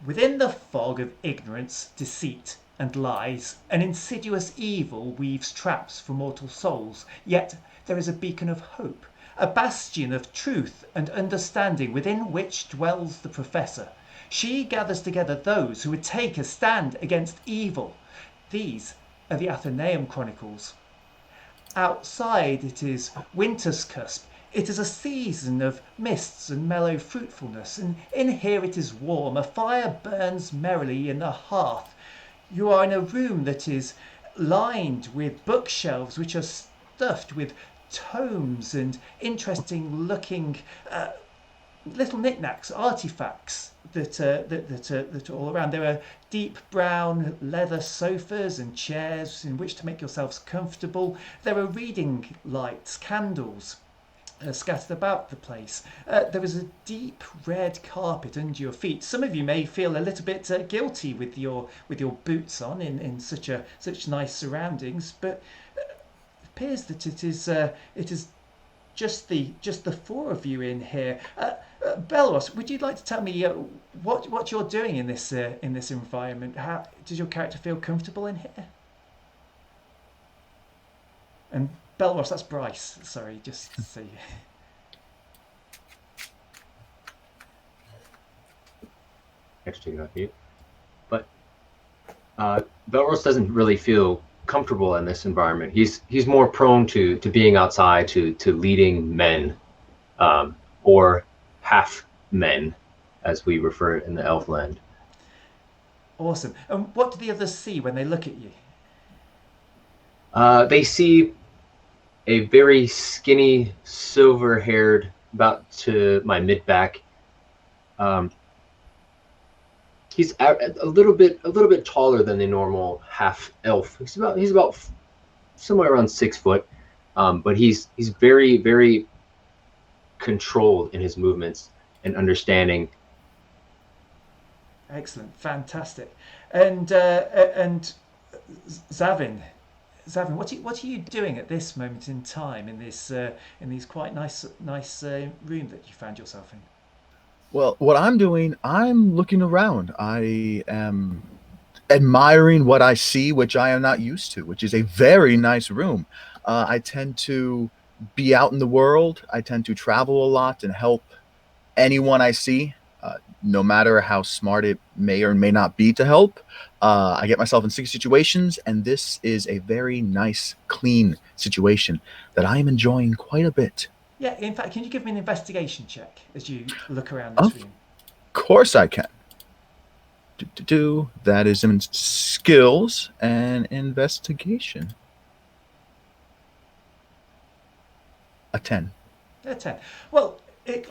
Within the fog of ignorance, deceit, and lies, an insidious evil weaves traps for mortal souls. Yet there is a beacon of hope, a bastion of truth and understanding within which dwells the Professor. She gathers together those who would take a stand against evil. These are the Athenaeum Chronicles. Outside it is winter's cusp. It is a season of mists and mellow fruitfulness, and in here it is warm. A fire burns merrily in the hearth. You are in a room that is lined with bookshelves which are stuffed with tomes and interesting looking little knickknacks, artifacts that are all around. There are deep brown leather sofas and chairs in which to make yourselves comfortable. There are reading lights, candles scattered about the place. There is a deep red carpet under your feet. Some of you may feel a little bit guilty with your boots on such nice surroundings, but it appears that it is just the four of you in here. Belros, would you like to tell me what you're doing in this environment? How does your character feel comfortable in here? And Belros, that's Bryce. Sorry, just to see. Actually, not you. But Belros doesn't really feel comfortable in this environment. He's more prone to being outside, to leading men, or half men, as we refer it in the Elfland. Awesome. And what do the others see when they look at you? They see a very skinny, silver-haired, about to my mid-back. He's a little bit taller than the normal half elf. He's about somewhere around 6 foot, but he's very, very controlled in his movements and understanding. Excellent, fantastic. And Zavin, what are you doing at this moment in time in these quite nice room that you found yourself in? Well, what I'm doing, I'm looking around. I am admiring what I see, which I am not used to, which is a very nice room. I tend to be out in the world. I tend to travel a lot and help anyone I see, no matter how smart it may or may not be to help. I get myself in sticky situations, and this is a very nice, clean situation that I am enjoying quite a bit. Yeah, in fact, can you give me an investigation check as you look around this Of room? course I can. That is in skills and investigation. A 10. A 10. Well,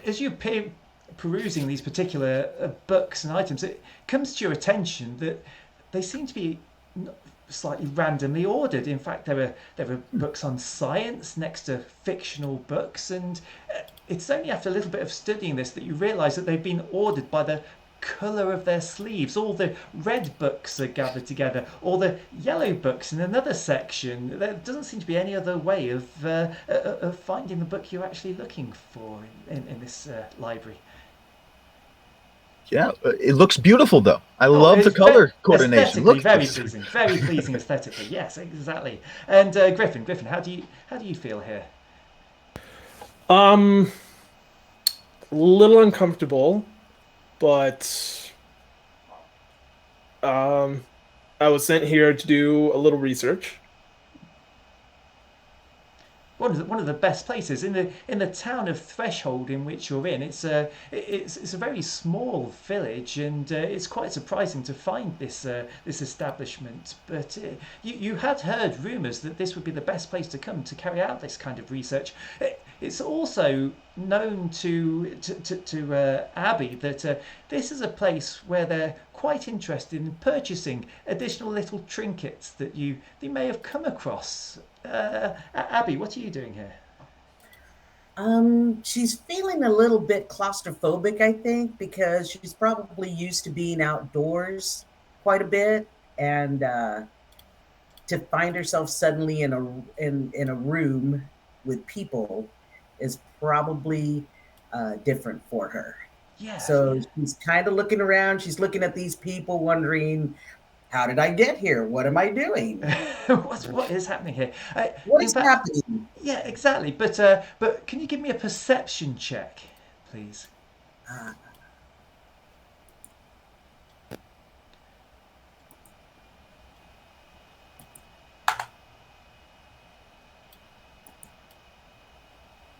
as you perusing these particular books and items, it comes to your attention that they seem to be slightly randomly ordered. In fact, there are books on science next to fictional books, and it's only after a little bit of studying this that you realise that they've been ordered by the colour of their sleeves. All the red books are gathered together, all the yellow books in another section. There doesn't seem to be any other way of finding the book you're actually looking for in this library. Yeah, it looks beautiful though. I Oh, love the color coordination. aesthetically Look, very pleasing aesthetically. Yes, exactly. And Griffin, how do you feel here? A little uncomfortable, but I was sent here to do a little research. One of the best places in the town of Threshold in which you're in. It's a very small village, and it's quite surprising to find this establishment. But you had heard rumours that this would be the best place to come to carry out this kind of research. It's also known to Abby that this is a place where they're quite interested in purchasing additional little trinkets that they may have come across. Abby, what are you doing here? She's feeling a little bit claustrophobic, I think, because she's probably used to being outdoors quite a bit, and to find herself suddenly in a room with people is probably different for her. Yeah. So she's kind of looking around. She's looking at these people, wondering, how did I get here? What am I doing? What is happening here? What In is fact, happening? yeah, exactly. But can you give me a perception check, please? Uh,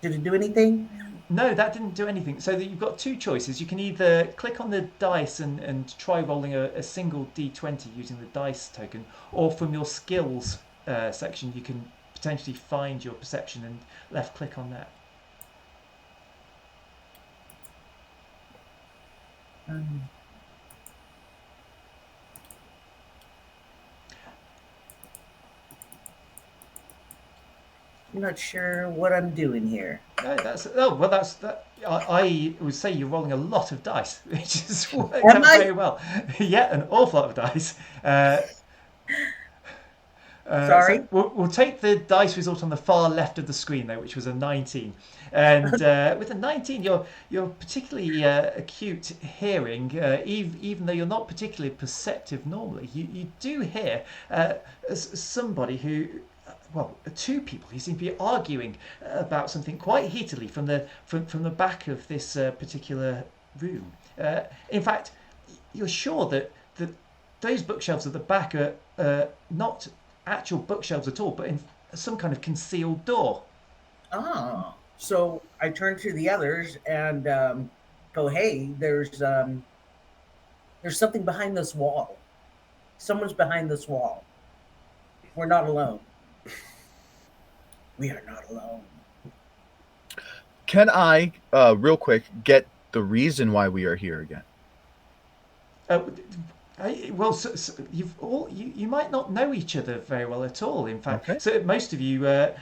did it do anything? No, that didn't do anything. So that you've got two choices. You can either click on the dice and try rolling a single d20 using the dice token, or from your skills section, you can potentially find your perception and left click on that. Um, I'm not sure what I'm doing here. No, that's that. I would say you're rolling a lot of dice, which is worked Am out I? very well. Yeah, an awful lot of dice. So Sorry. we'll take the dice result on the far left of the screen though, which was a 19. And with a 19, you're particularly acute hearing, even though you're not particularly perceptive normally. You do hear somebody who, well, two people who seem to be arguing about something quite heatedly from the back of this particular room. In fact, you're sure that those bookshelves at the back are not actual bookshelves at all, but in some kind of concealed door. Oh, so I turn to the others and go, "Hey, there's something behind this wall. Someone's behind this wall. We're not alone. We are not alone." Can I, real quick, get the reason why we are here again? Well, so you might not know each other very well at all. In fact, Okay. so most of you are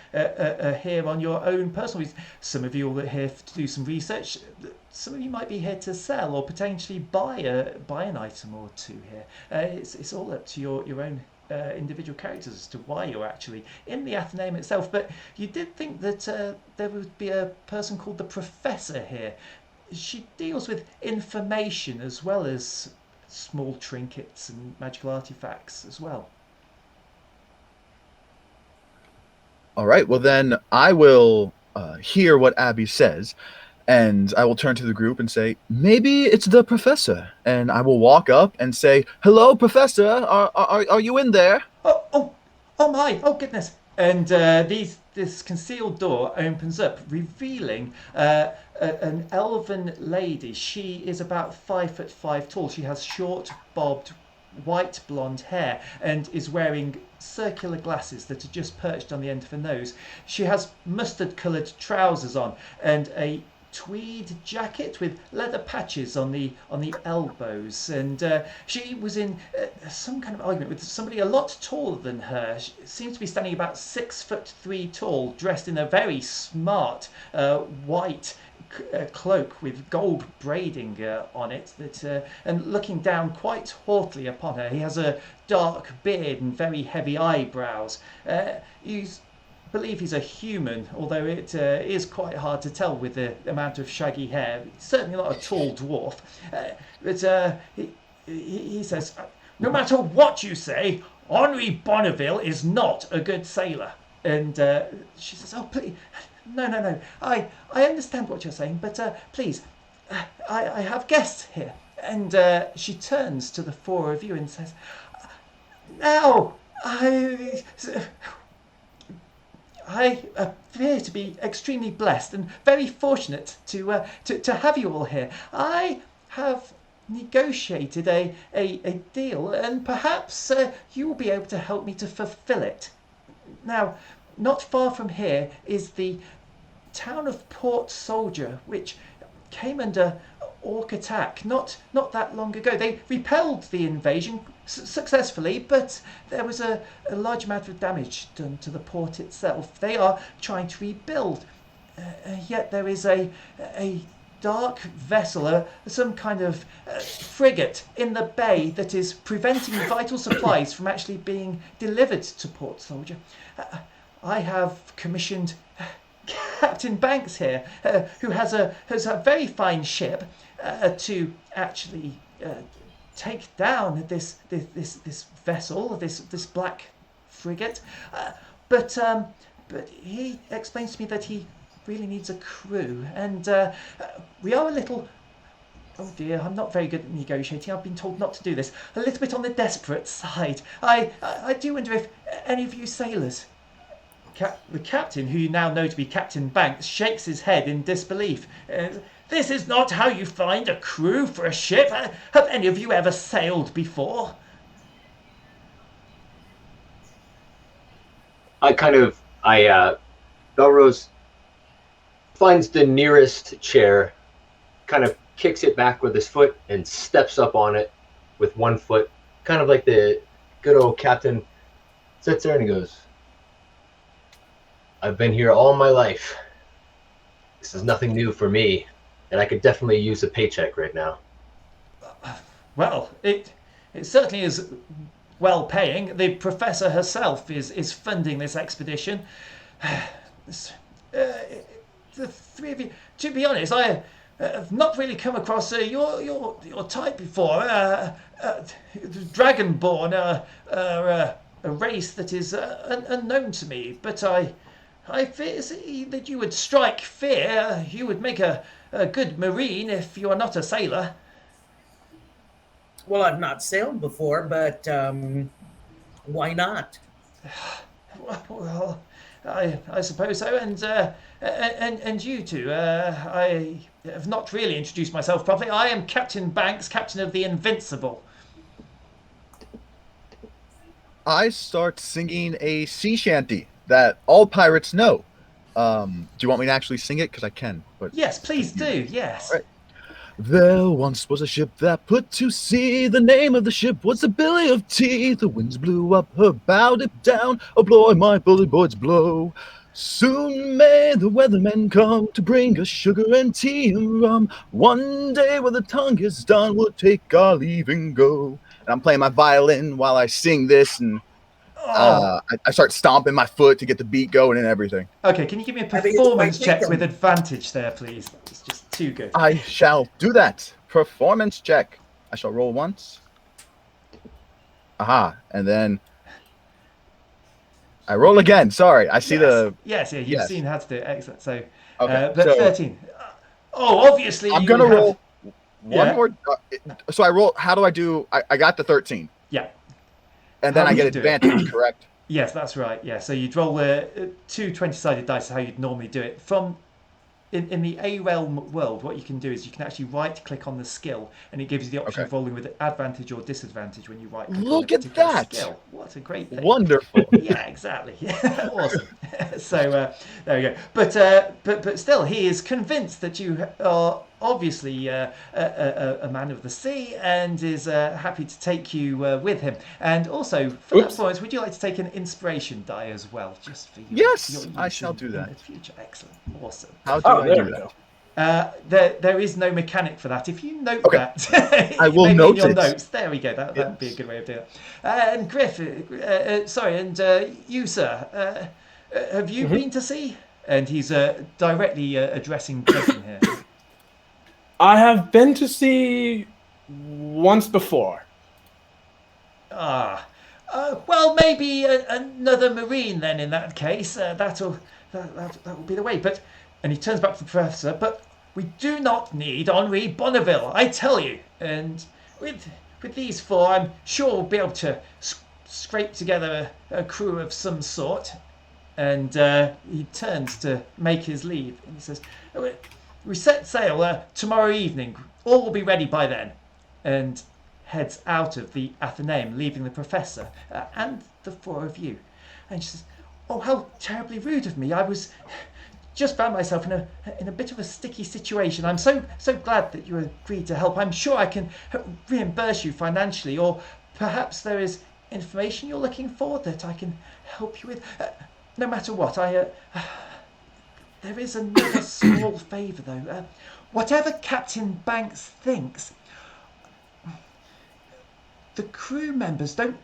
here on your own personal reasons. Some of you are here to do some research. Some of you might be here to sell or potentially buy an item or two here. It's all up to your own individual characters as to why you're actually in the Athenaeum itself. But you did think that there would be a person called the Professor here. She deals with information as well as small trinkets and magical artifacts as well. All right. Well, then I will hear what Abby says, and I will turn to the group and say, maybe it's the professor. And I will walk up and say, hello, professor. Are you in there? Oh my! Oh goodness! And this concealed door opens up, revealing an elven lady. She is about 5'5" tall. She has short, bobbed, white blonde hair and is wearing circular glasses that are just perched on the end of her nose. She has mustard-coloured trousers on and a tweed jacket with leather patches on the elbows, and she was in some kind of argument with somebody a lot taller than her. She seems to be standing about 6'3" tall, dressed in a very smart white cloak with gold braiding on it, and looking down quite haughtily upon her. He has a dark beard and very heavy eyebrows. He's believe he's a human, although it is quite hard to tell with the amount of shaggy hair. He's certainly not a tall dwarf. But he says, no matter what you say, Henri Bonneville is not a good sailor. And she says, oh, please, no. I understand what you're saying, but please, I have guests here. And she turns to the four of you and says, now, I appear to be extremely blessed and very fortunate to have you all here. I have negotiated a deal, and perhaps you will be able to help me to fulfill it. Now, not far from here is the town of Port Soldier, which came under Orc attack not that long ago. They repelled the invasion successfully, but there was a large amount of damage done to the port itself. They are trying to rebuild, yet there is a dark vessel, some kind of frigate in the bay that is preventing vital supplies from actually being delivered to Port Soldier. I have commissioned Captain Banks here, who has a very fine ship to actually take down this vessel, this black frigate. But he explains to me that he really needs a crew, and we are a little. Oh dear, I'm not very good at negotiating. I've been told not to do this. A little bit on the desperate side. I do wonder if any of you sailors. The captain, who you now know to be Captain Banks, shakes his head in disbelief. This is not how you find a crew for a ship. Have any of you ever sailed before? Belrose finds the nearest chair, kind of kicks it back with his foot, and steps up on it with one foot, kind of like the good old captain. Sits there and he goes, I've been here all my life. This is nothing new for me, and I could definitely use a paycheck right now. Well, it certainly is well paying. The professor herself is funding this expedition. The three of you, to be honest, I have not really come across your type before. Dragonborn are a race that is unknown to me, but I fear that you would strike fear. You would make a good marine if you are not a sailor. Well, I've not sailed before, but why not? Well, I suppose so, and you two. I have not really introduced myself properly. I am Captain Banks, captain of the Invincible. I start singing a sea shanty that all pirates know. Do you want me to actually sing it? Because I can. But Yes, please do. Yes. Right. There once was a ship that put to sea. The name of the ship was the Billy of Tea. The winds blew up her bow, dipped down. Oh, blow, my bully boys blow. Soon may the weathermen come to bring us sugar and tea and rum. One day when the tongue is done, we'll take our leave and go. And I'm playing my violin while I sing this, and I start stomping my foot to get the beat going and everything. Okay, can you give me a performance check with advantage there, please? It's just too good. I shall do that. Performance check. I shall roll once. Aha. And then I roll again. Sorry. I see Yes, you've seen how to do it. Excellent. So, okay. but 13. Obviously I'm you going to have... roll one more. So I roll. How do I do? I got the 13. Yeah. And then I get advantage, correct? Yes, that's right. Yeah, so you'd roll two 20-sided dice, how you'd normally do it. In the ARealm world, what you can do is you can actually right-click on the skill, and it gives you the option of rolling with advantage or disadvantage when you right-click on a particular skill. What a great thing. Wonderful. Yeah, exactly. Awesome. So there we go. But still, he is convinced that you are obviously a man of the sea, and is happy to take you with him. And also, for that point, would you like to take an inspiration die as well, just for you? Yes, I shall do that. In the future. Excellent. Awesome. How do I do that? There is no mechanic for that. If you note that, I will note your it. notes. There we go. That would be a good way of doing it. And Griff, and you, sir, have you been to sea? And he's directly addressing Griffin here. I have been to sea once before. Well, maybe another marine then. In that case, that will be the way. And he turns back to the professor. But we do not need Henri Bonneville, I tell you. And with these four, I'm sure we'll be able to scrape together a crew of some sort. And he turns to make his leave, and he says, "We set sail tomorrow evening. All will be ready by then." And heads out of the Athenaeum, leaving the professor and the four of you. And she says, "Oh, how terribly rude of me! I was just found myself in a bit of a sticky situation. I'm so glad that you agreed to help. I'm sure I can reimburse you financially, or perhaps there is information you're looking for that I can help you with. No matter what, there is another small favour though. Whatever Captain Banks thinks, the crew members don't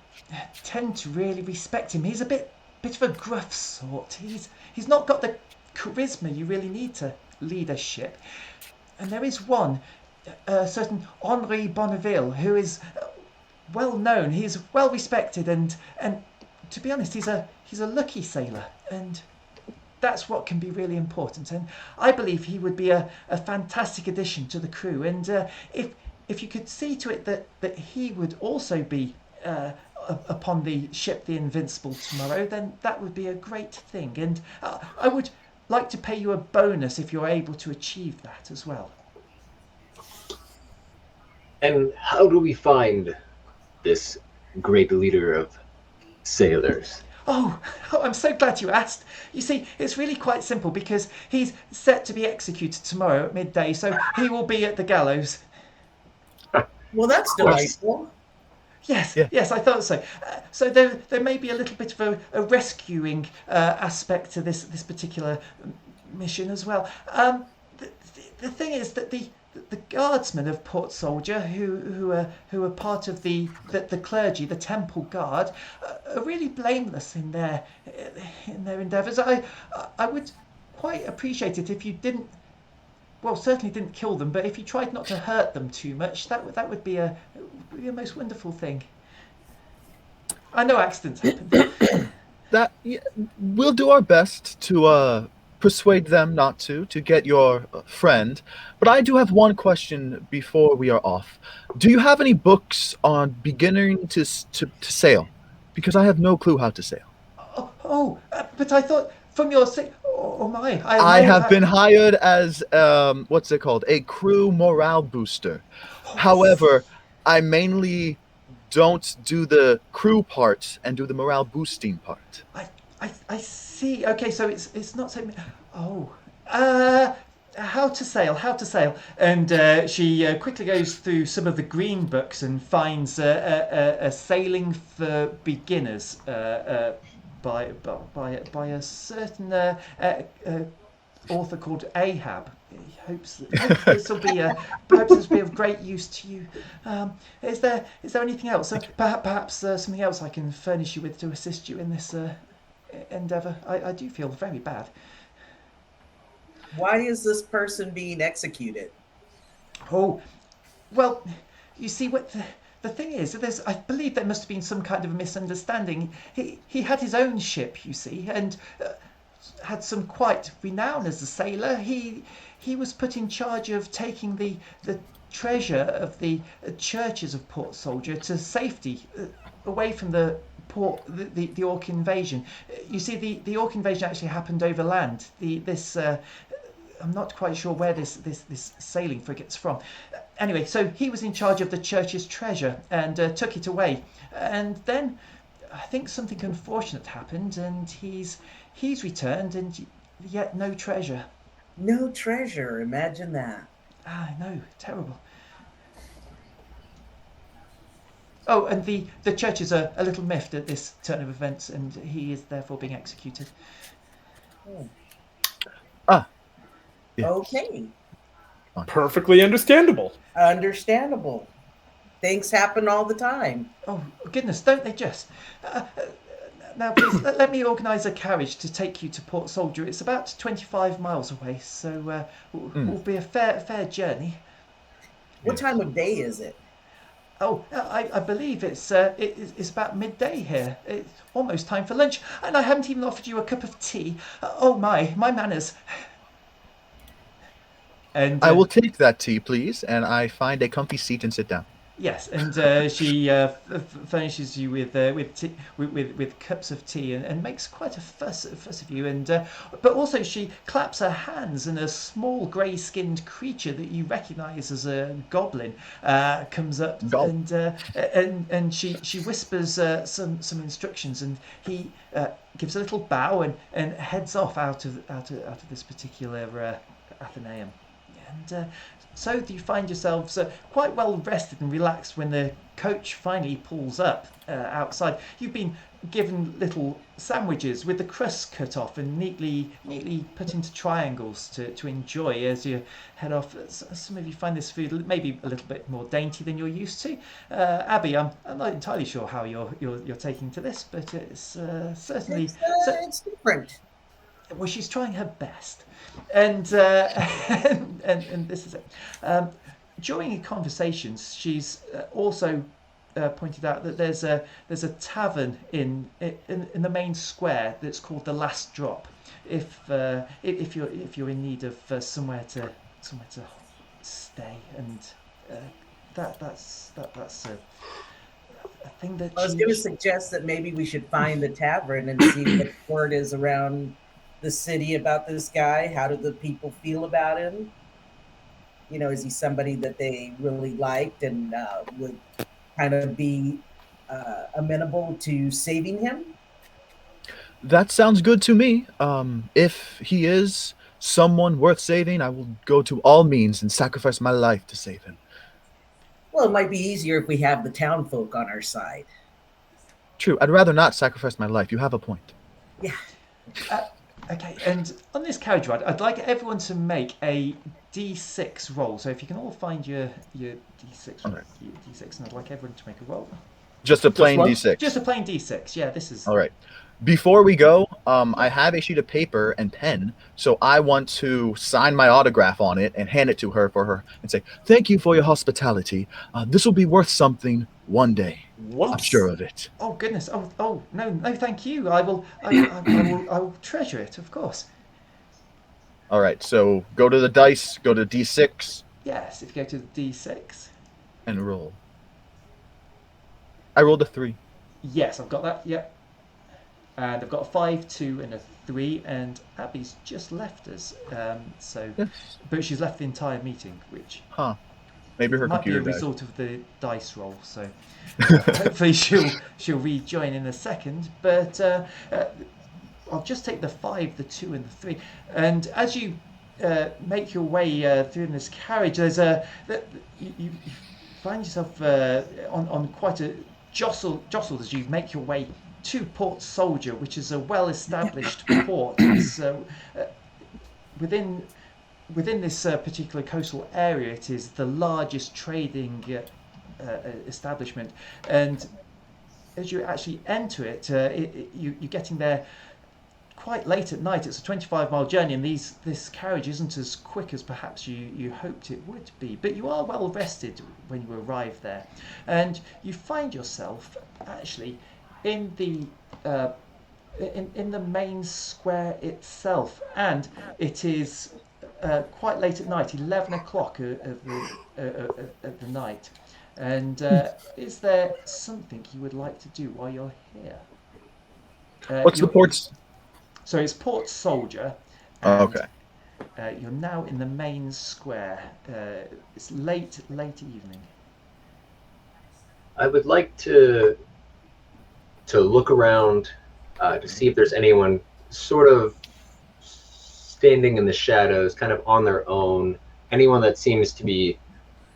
tend to really respect him. He's a bit of a gruff sort. He's not got the charisma you really need to lead a ship. And there is one, a certain Henri Bonneville, who is well known. He's well respected, and to be honest, he's a lucky sailor, and that's what can be really important. And I believe he would be a fantastic addition to the crew. And if you could see to it that he would also be upon the ship the Invincible tomorrow, then that would be a great thing. And I would like to pay you a bonus if you're able to achieve that as well. And how do we find this great leader of sailors? Oh, I'm so glad you asked. You see, it's really quite simple because he's set to be executed tomorrow at midday, so he will be at the gallows. Well, that's delightful. Yes, Yeah. yes, I thought so. So there may be a little bit of a rescuing aspect to this particular mission as well. The thing is that the guardsmen of Port Soldier, who are part of the clergy, the temple guard, are really blameless in their endeavours. I would quite appreciate it if you didn't. Well, certainly didn't kill them, but if you tried not to hurt them too much, that would be a most wonderful thing. I know accidents happen. We'll do our best to persuade them not to get your friend. But I do have one question before we are off. Do you have any books on beginning to sail? Because I have no clue how to sail. But I thought from your I have been hired as what's it called? A crew morale booster. However, I mainly don't do the crew part and do the morale boosting part. I see. Okay, so it's not so. How to sail, and she quickly goes through some of the green books and finds a sailing for beginners by a certain author called Ahab. He hopes this will be of great use to you. Is there anything else? Perhaps something else I can furnish you with to assist you in this endeavour. I do feel very bad. Why is this person being executed? Oh, well, you see, what the thing is, I believe there must have been some kind of a misunderstanding. He had his own ship, you see, and had some quite renown as a sailor. He was put in charge of taking the treasure of the churches of Port Soldier to safety, away from the Orc invasion. You see, the Orc invasion actually happened over land. I'm not quite sure where this sailing frigate's from. Anyway, so he was in charge of the church's treasure and took it away. And then I think something unfortunate happened, and he's returned, and yet no treasure. No treasure. Imagine that. I know, terrible. Oh, and the churches are a little miffed at this turn of events, and he is therefore being executed. Oh. Yeah. Okay. Perfectly understandable. Understandable. Things happen all the time. Oh, goodness, don't they just? Now, please, let me organise a carriage to take you to Port Soldier. It's about 25 miles away, so will be a fair journey. What time of day is it? Oh, I believe it's about midday here. It's almost time for lunch, and I haven't even offered you a cup of tea. Oh my manners. And I will take that tea, please, and I find a comfy seat and sit down. Yes, and she furnishes you with cups of tea and makes quite a fuss of you. And but also she claps her hands, and a small grey-skinned creature that you recognise as a goblin comes up, and she whispers some instructions, and he gives a little bow and heads off out of this particular Athenaeum. And so you find yourselves quite well rested and relaxed when the coach finally pulls up outside. You've been given little sandwiches with the crusts cut off and neatly put into triangles to enjoy as you head off. Some of you find this food maybe a little bit more dainty than you're used to. Abby, I'm not entirely sure how you're taking to this, but it's certainly It's different. Well, she's trying her best, and and this is it. During conversations, she's also pointed out that there's a tavern in the main square that's called the Last Drop. If you're in need of somewhere to stay, and that's a thing that I was going to suggest that maybe we should find the tavern and see what the word is around the city about this guy. How do the people feel about him? You know, is he somebody that they really liked and would kind of be amenable to saving him? That sounds good to me. If he is someone worth saving, I will go to all means and sacrifice my life to save him. Well, it might be easier if we have the town folk on our side. True. I'd rather not sacrifice my life. You have a point. Yeah. Okay, and on this carriage ride, I'd like everyone to make a D6 roll. So if you can all find your D6, All right. your D6, and I'd like everyone to make a roll. Just a plain one? D6. Just a plain D6. Yeah, this is. All right. Before we go, I have a sheet of paper and pen, so I want to sign my autograph on it and hand it to her and say, "Thank you for your hospitality. This will be worth something one day. What? I'm sure of it." Oh goodness! Oh no! Thank you. I will treasure it, of course. All right. So go to the dice, go to D6, Yes, if you go to the D6. and roll. I rolled a 3. Yes, I've got that. Yep. And I've got a 5, 2, and a 3, and Abby's just left us. Yes. But she's left the entire meeting, which Huh. Maybe her might be a computer died. result of the dice roll. So hopefully she'll rejoin in a second. But I'll just take the 5, the 2, and the 3. And as you make your way through in this carriage, there's you find yourself on quite a jostled as you make your way to Port Soldier, which is a well-established port. It's, within this particular coastal area, it is the largest trading establishment, and as you actually enter it, you're getting there quite late at night. It's a 25-mile journey, and this carriage isn't as quick as perhaps you hoped it would be, but you are well rested when you arrive there, and you find yourself actually in the in the main square itself, and it is quite late at night, 11 o'clock of the night. And is there something you would like to do while you're here? What's the port's? So it's Port Soldier. Oh, And, okay. you're now in the main square. It's late evening. I would like to look around to see if there's anyone sort of standing in the shadows, kind of on their own. Anyone that seems to be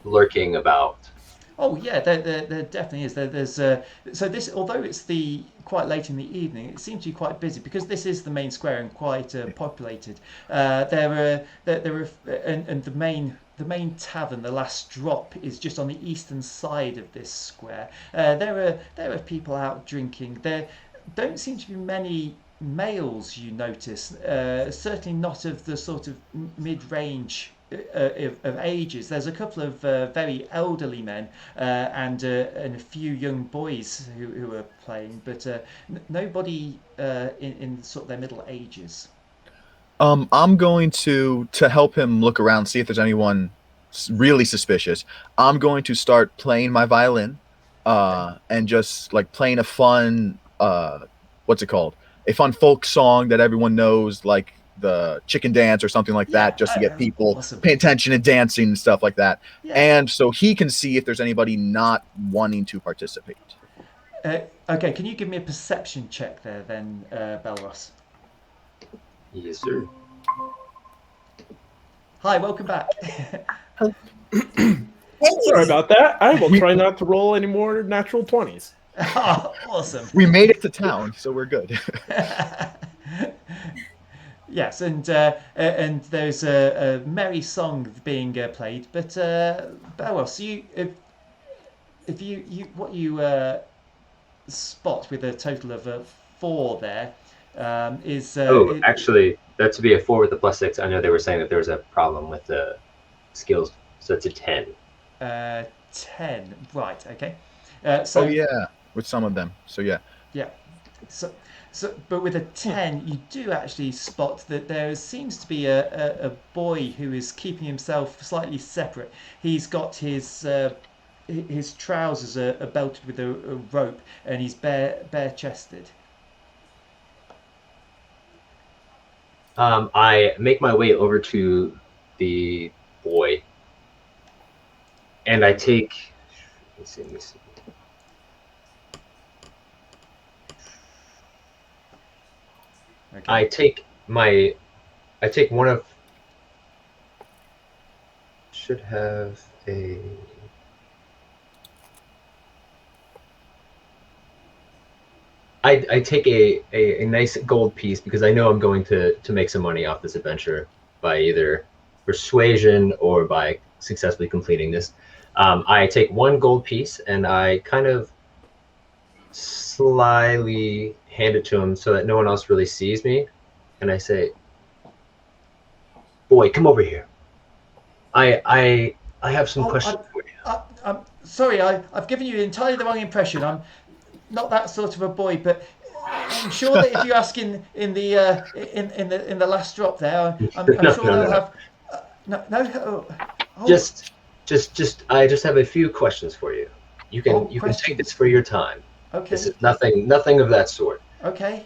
lurking about. Oh yeah, there definitely is. There's so this, although it's quite late in the evening, it seems to be quite busy because this is the main square and quite populated. There are and the main tavern, the Last Drop, is just on the eastern side of this square. There are people out drinking. There don't seem to be many males, you notice. Certainly not of the sort of mid-range of ages. There's a couple of very elderly men and a few young boys who are playing, but nobody in sort of their middle ages. I'm going to help him look around, see if there's anyone really suspicious. I'm going to start playing my violin, and just like playing a fun, what's it called? A fun folk song that everyone knows, like the chicken dance or something like that, just to get people awesome. pay attention and dancing and stuff like that. Yeah. And so he can see if there's anybody not wanting to participate. Okay, can you give me a perception check there then, Belros? Yes, sir. Hi, welcome back. Sorry about that. I will try not to roll any more natural 20s. Oh, awesome. We made it to town, so we're good. Yes, and there's a merry song being played. But Belros, if you what you spot with a total of 4 there, Actually, that to be a 4 with a +6. I know they were saying that there was a problem with the skills, so it's a 10. 10. Right. Okay. Oh yeah, with some of them. So yeah. Yeah. But with a 10, you do actually spot that there seems to be a boy who is keeping himself slightly separate. He's got his trousers are belted with a rope, and he's bare chested. I make my way over to the boy, and I take. Let me see. Okay. I take one of. Should have a. I take a nice gold piece because I know I'm going to make some money off this adventure by either persuasion or by successfully completing this. I take one gold piece and I kind of slyly hand it to him so that no one else really sees me, and I say, "Boy, come over here. I have some questions for you." I'm sorry, I've given you entirely the wrong impression. I'm not that sort of a boy, but I'm sure that if you ask in the last drop there, I'm sure they'll have. Just I just have a few questions for you. You can take this for your time. Okay. This is nothing of that sort. Okay.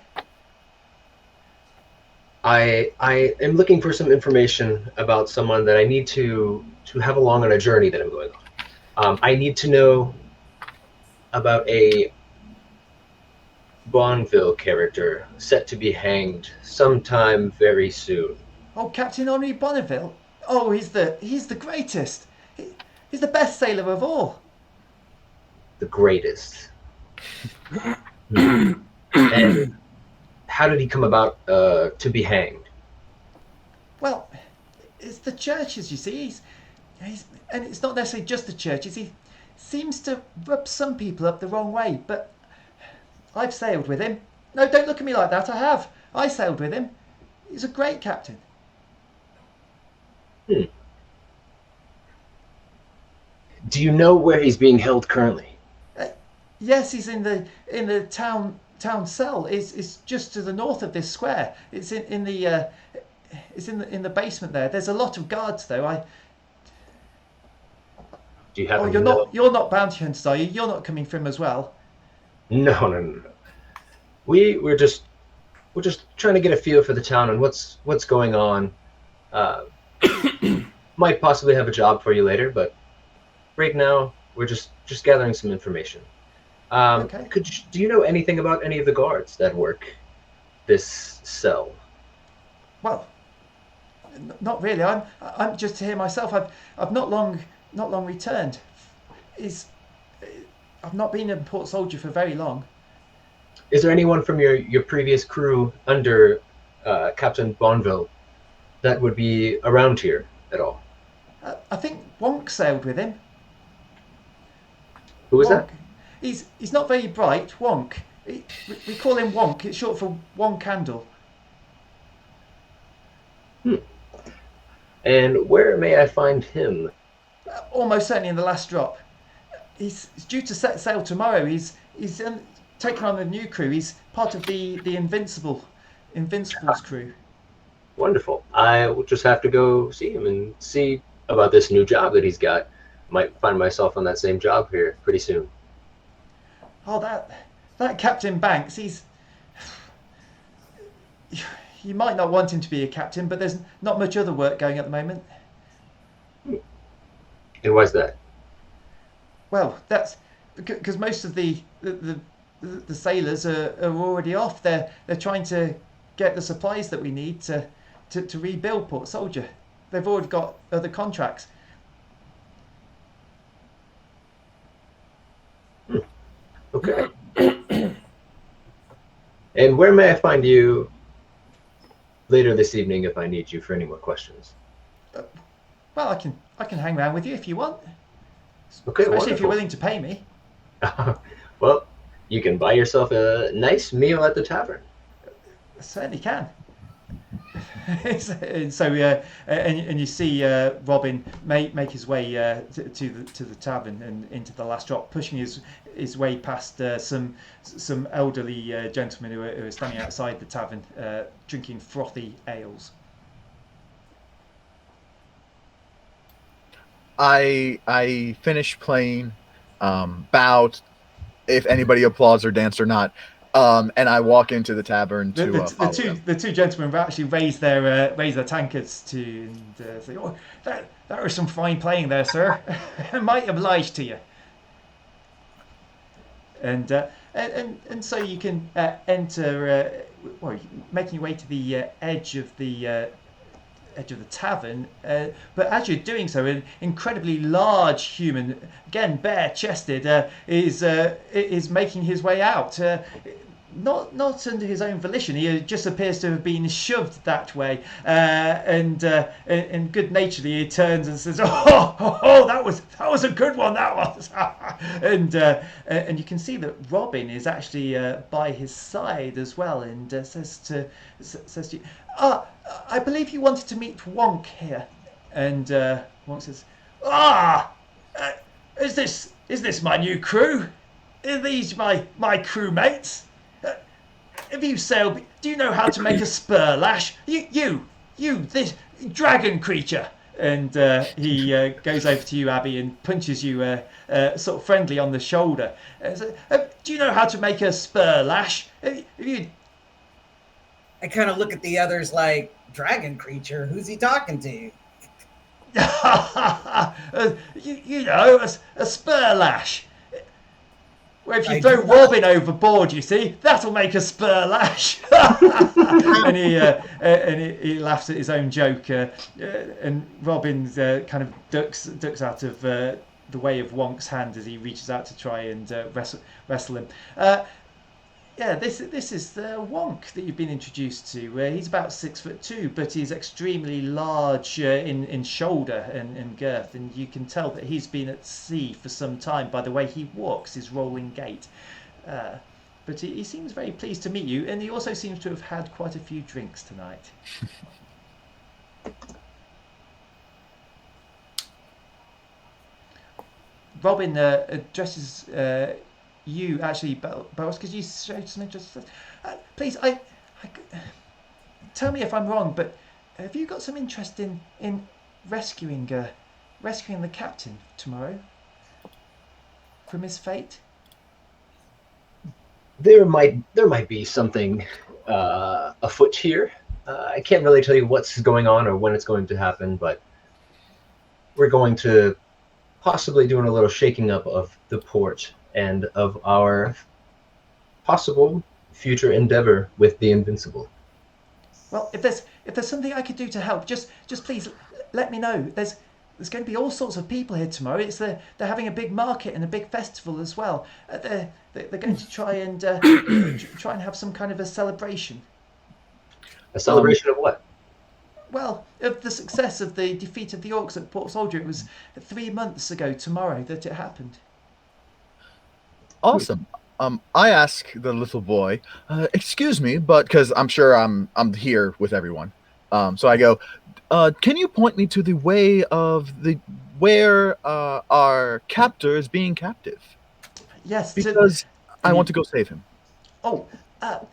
I am looking for some information about someone that I need to have along on a journey that I'm going on. I need to know about a Bonneville character set to be hanged sometime very soon. Oh, Captain Henri Bonneville. Oh, he's the greatest. He's the best sailor of all. The greatest. And how did he come about to be hanged? Well, it's the churches, you see. And it's not necessarily just the churches. He seems to rub some people up the wrong way, but I've sailed with him. No, don't look at me like that. I have. I sailed with him. He's a great captain. Do you know where he's being held currently? Yes, he's in the town cell. It's just to the north of this square. It's in the basement there. There's a lot of guards though. Do you have? You're not bounty hunters, are you? You're not coming from as well. No. We're just trying to get a feel for the town and what's going on. Might possibly have a job for you later, but right now we're just gathering some information. Okay. Do you know anything about any of the guards that work this cell? Well, not really. I'm just here myself. I've not long returned. I've not been in Port Soldier for very long. Is there anyone from your previous crew under Captain Bonneville that would be around here at all? I think Wonk sailed with him. Who was Wonk. that? He's not very bright. Wonk. We call him Wonk. It's short for one candle. And where may I find him? Almost certainly in the last drop. He's due to set sail tomorrow. He's taken on a new crew. He's part of the Invincible's crew. Wonderful. I will just have to go see him and see about this new job that he's got. Might find myself on that same job here pretty soon. Oh, that Captain Banks, you might not want him to be a captain, but there's not much other work going at the moment. And why's that? Well, that's because most of the sailors are already off. They're trying to get the supplies that we need to rebuild Port Soldier. They've already got other contracts. Okay. And where may I find you later this evening if I need you for any more questions? Well, I can hang around with you if you want. Okay, especially wonderful. if you're willing to pay me. Well, you can buy yourself a nice meal at the tavern. Certainly can. And you see Robin make his way to the tavern and into the last drop, pushing his way past some elderly gentlemen who are standing outside the tavern drinking frothy ales. I finish playing, bowed, if anybody applauds or dance or not, and I walk into the tavern to follow them. The two gentlemen actually raise their tankards to and say, "Oh, that was some fine playing there, sir. Might oblige to you." And so you can enter, making your way to the edge of the tavern, but as you're doing so, an incredibly large human, again bare-chested, is making his way out. Not under his own volition. He just appears to have been shoved that way, and good-naturedly he turns and says, "Oh, that was a good one, that was." and you can see that Robin is actually by his side as well, and says to you, "I believe you wanted to meet Wonk here." And Wonk says, "Is this my new crew? Are these my crewmates? Have you sailed? Do you know how to make a spur lash? You, this dragon creature!" And he goes over to you, Abby, and punches you sort of friendly on the shoulder. So, "Do you know how to make a spur lash? Have you?" I kind of look at the others like, dragon creature? Who's he talking to? You know, a spur lash. Well, if you throw Robin overboard, you see, that'll make a spur lash. And he laughs at his own joke. And Robin kind of ducks out of the way of Wonk's hand as he reaches out to try and wrestle him. This is Wonk that you've been introduced to. He's about 6'2", but he's extremely large in shoulder and girth, and you can tell that he's been at sea for some time by the way he walks, his rolling gait. But he seems very pleased to meet you, and he also seems to have had quite a few drinks tonight. Robin addresses you, actually, Boris, because you showed some interest. Please, I tell me if I'm wrong, but have you got some interest in rescuing the captain tomorrow from his fate? There might be something afoot here. I can't really tell you what's going on or when it's going to happen, but we're going to possibly doing a little shaking up of the port and of our possible future endeavor with the Invincible. Well, if there's something I could do to help, just please let me know. There's going to be all sorts of people here tomorrow. They're having a big market and a big festival as well. They're going to try and have some kind of a celebration. A celebration of what? Well, of the success of the defeat of the Orcs at Port Soldier. It was 3 months ago tomorrow that it happened. Awesome. I ask the little boy, "Excuse me, but because I'm sure I'm here with everyone." So I go, "Can you point me to the way of where our captor is being captive?" Yes, because I want to go save him. Oh, well,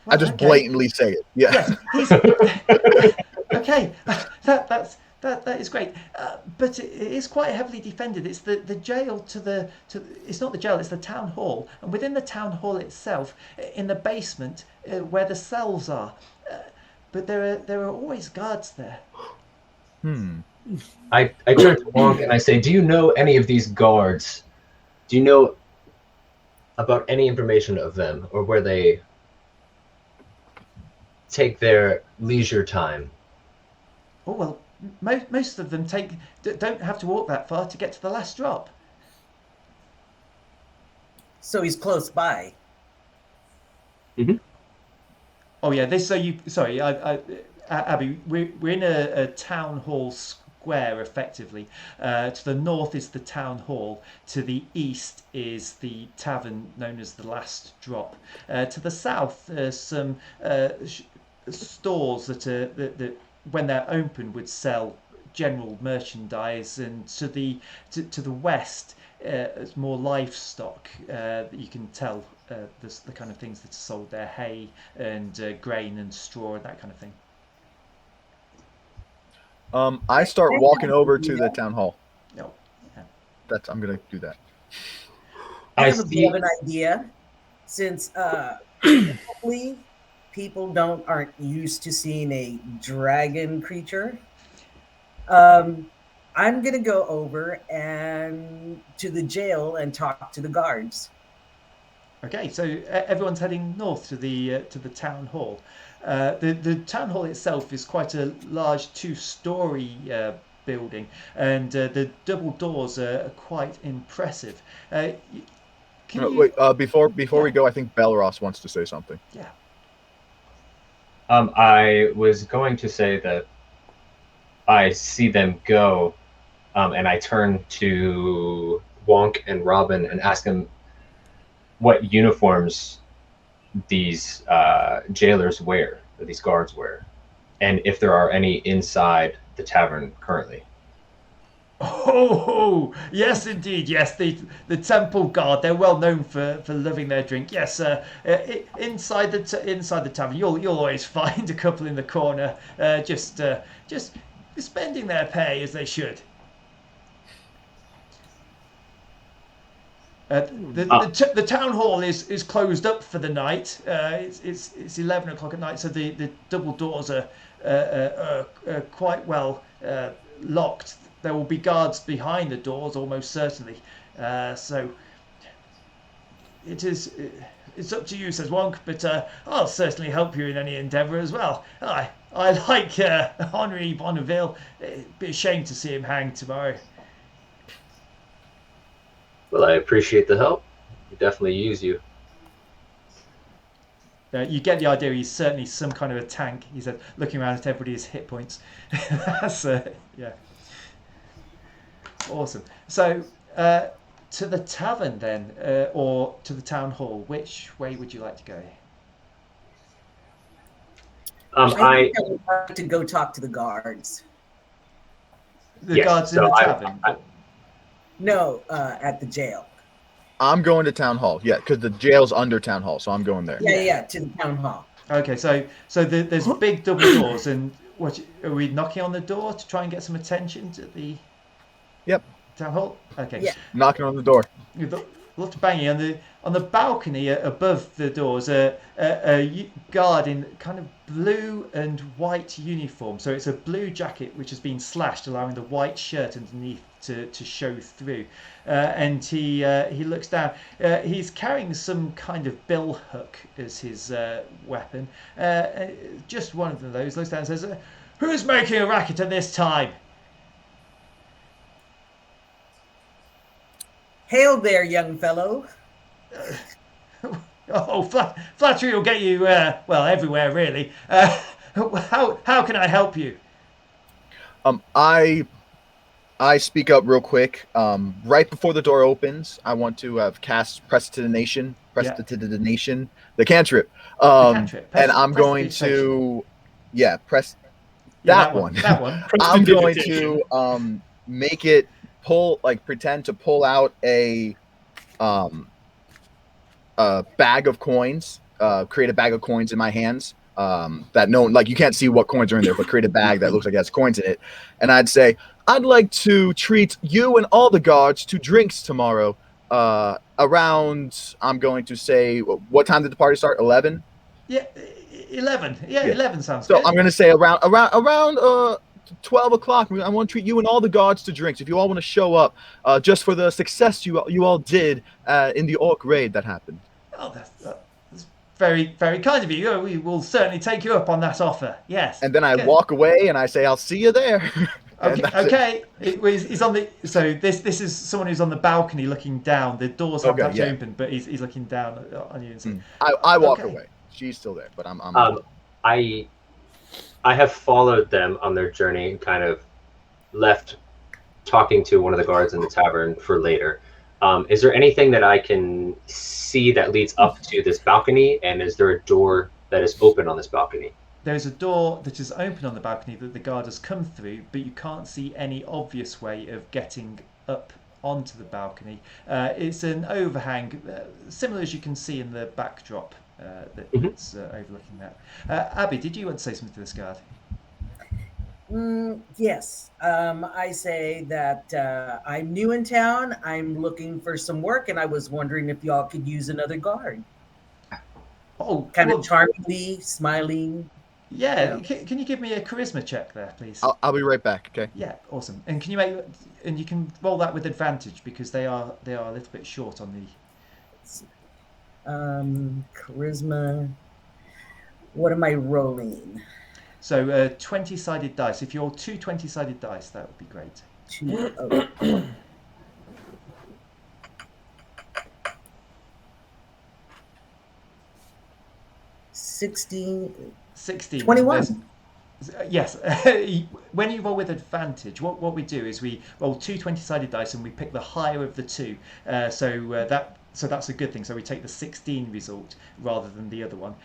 I just blatantly say it. Yeah. Yes, okay. That is great, but it is quite heavily defended. It's the jail it's not the jail, it's the town hall, and within the town hall itself, in the basement where the cells are, but there are always guards there. I turn to Wonk and I say, "Do you know any of these guards? Do you know about any information of them or where they take their leisure time?" Oh well. Most of them don't have to walk that far to get to the last drop. So he's close by. Mm-hmm. Oh yeah, Abby, we're in a town hall square square, effectively. To the north is the town hall. To the east is the tavern known as the Last Drop. To the south, there's some stores that when they're open would sell general merchandise, and to the west, it's more livestock. That you can tell the kind of things that are sold there: hay and grain and straw and that kind of thing. I start walking over to the town hall. No. Yeah. I'm gonna do that. I I have a bit see. of an idea, since typically people aren't used to seeing a dragon creature. I'm gonna go over and to the jail and talk to the guards. Okay, so everyone's heading north to the town hall. The town hall itself is quite a large two-story building, and the double doors are quite impressive. Wait, before we go, I think Belros wants to say something. Yeah. I was going to say that I see them go, and I turn to Wonk and Robin and ask them what uniforms these jailers wear, or these guards wear, and if there are any inside the tavern currently. Oh, yes, indeed. Yes, the temple guard. They're well known for loving their drink. Yes, inside the tavern, you'll always find a couple in the corner, just spending their pay as they should. The town hall is closed up for the night. It's 11 o'clock at night, so the double doors are quite well locked. There will be guards behind the doors, almost certainly. So it's up to you, says Wonk, but I'll certainly help you in any endeavour as well. I like Henri Bonneville. It'd be a shame to see him hang tomorrow. Well, I appreciate the help. We definitely use you. You get the idea. He's certainly some kind of a tank. He said, looking around at everybody's hit points. That's yeah. Awesome. So, to the tavern then, or to the town hall, which way would you like to go? I think I would like to go talk to the guards. The guards in the tavern? No, at the jail. I'm going to town hall. Yeah, because the jail's under town hall, so I'm going there. Yeah, to the town hall. Okay, so there's big double doors, and what are we knocking on the door to try and get some attention to the town hall? Okay. Yeah. Knocking on the door. You've got a lot of banging on the balcony above the doors. A guard in kind of blue and white uniform. So it's a blue jacket which has been slashed, allowing the white shirt underneath to show through. And he looks down. He's carrying some kind of bill hook as his weapon. Just one of those. Looks down and says, "Who's making a racket at this time?" Hail there, young fellow. Oh, flattery will get you, well, everywhere, really. How can I help you? I speak up real quick. Right before the door opens, I want to have cast Prestidigitation, the cantrip. And I'm going to, press that one. That one. I'm going to make it pretend to pull out a bag of coins, create a bag of coins in my hands. You can't see what coins are in there, but create a bag that looks like it has coins in it. And I'd say, I'd like to treat you and all the guards to drinks tomorrow. Around, I'm going to say, what time did the party start? 11? Yeah, 11. Yeah, 11 sounds good. So I'm going to say around 12 o'clock. I want to treat you and all the guards to drinks. If you all want to show up, just for the success you all did in the orc raid that happened. Oh, that's very, very kind of you. We will certainly take you up on that offer. Yes. And then I walk away and I say, "I'll see you there." Okay. He's on the. So this is someone who's on the balcony looking down. The doors haven't actually opened, but he's looking down on you. And I walk away. She's still there, but I'm. I have followed them on their journey and kind of left talking to one of the guards in the tavern for later. Is there anything that I can see that leads up to this balcony? And is there a door that is open on this balcony? There's a door that is open on the balcony that the guard has come through, but you can't see any obvious way of getting up onto the balcony. It's an overhang, similar as you can see in the backdrop that's overlooking that. Abby, did you want to say something to this guard? Yes. I say that I'm new in town. I'm looking for some work, and I was wondering if y'all could use another guard. Oh, Kind well, of charmingly, smiling. yeah. Can you give me a charisma check there, please? I'll be right back. Okay. Yeah, awesome. And can you you can roll that with advantage because they are a little bit short on the. Charisma. What am I rolling? So 20-sided dice. If you're two 20-sided dice, that would be great. 16. 16. 21. Yes. When you roll with advantage, what we do is we roll two 20-sided dice and we pick the higher of the two. So that's a good thing. So we take the 16 result rather than the other one.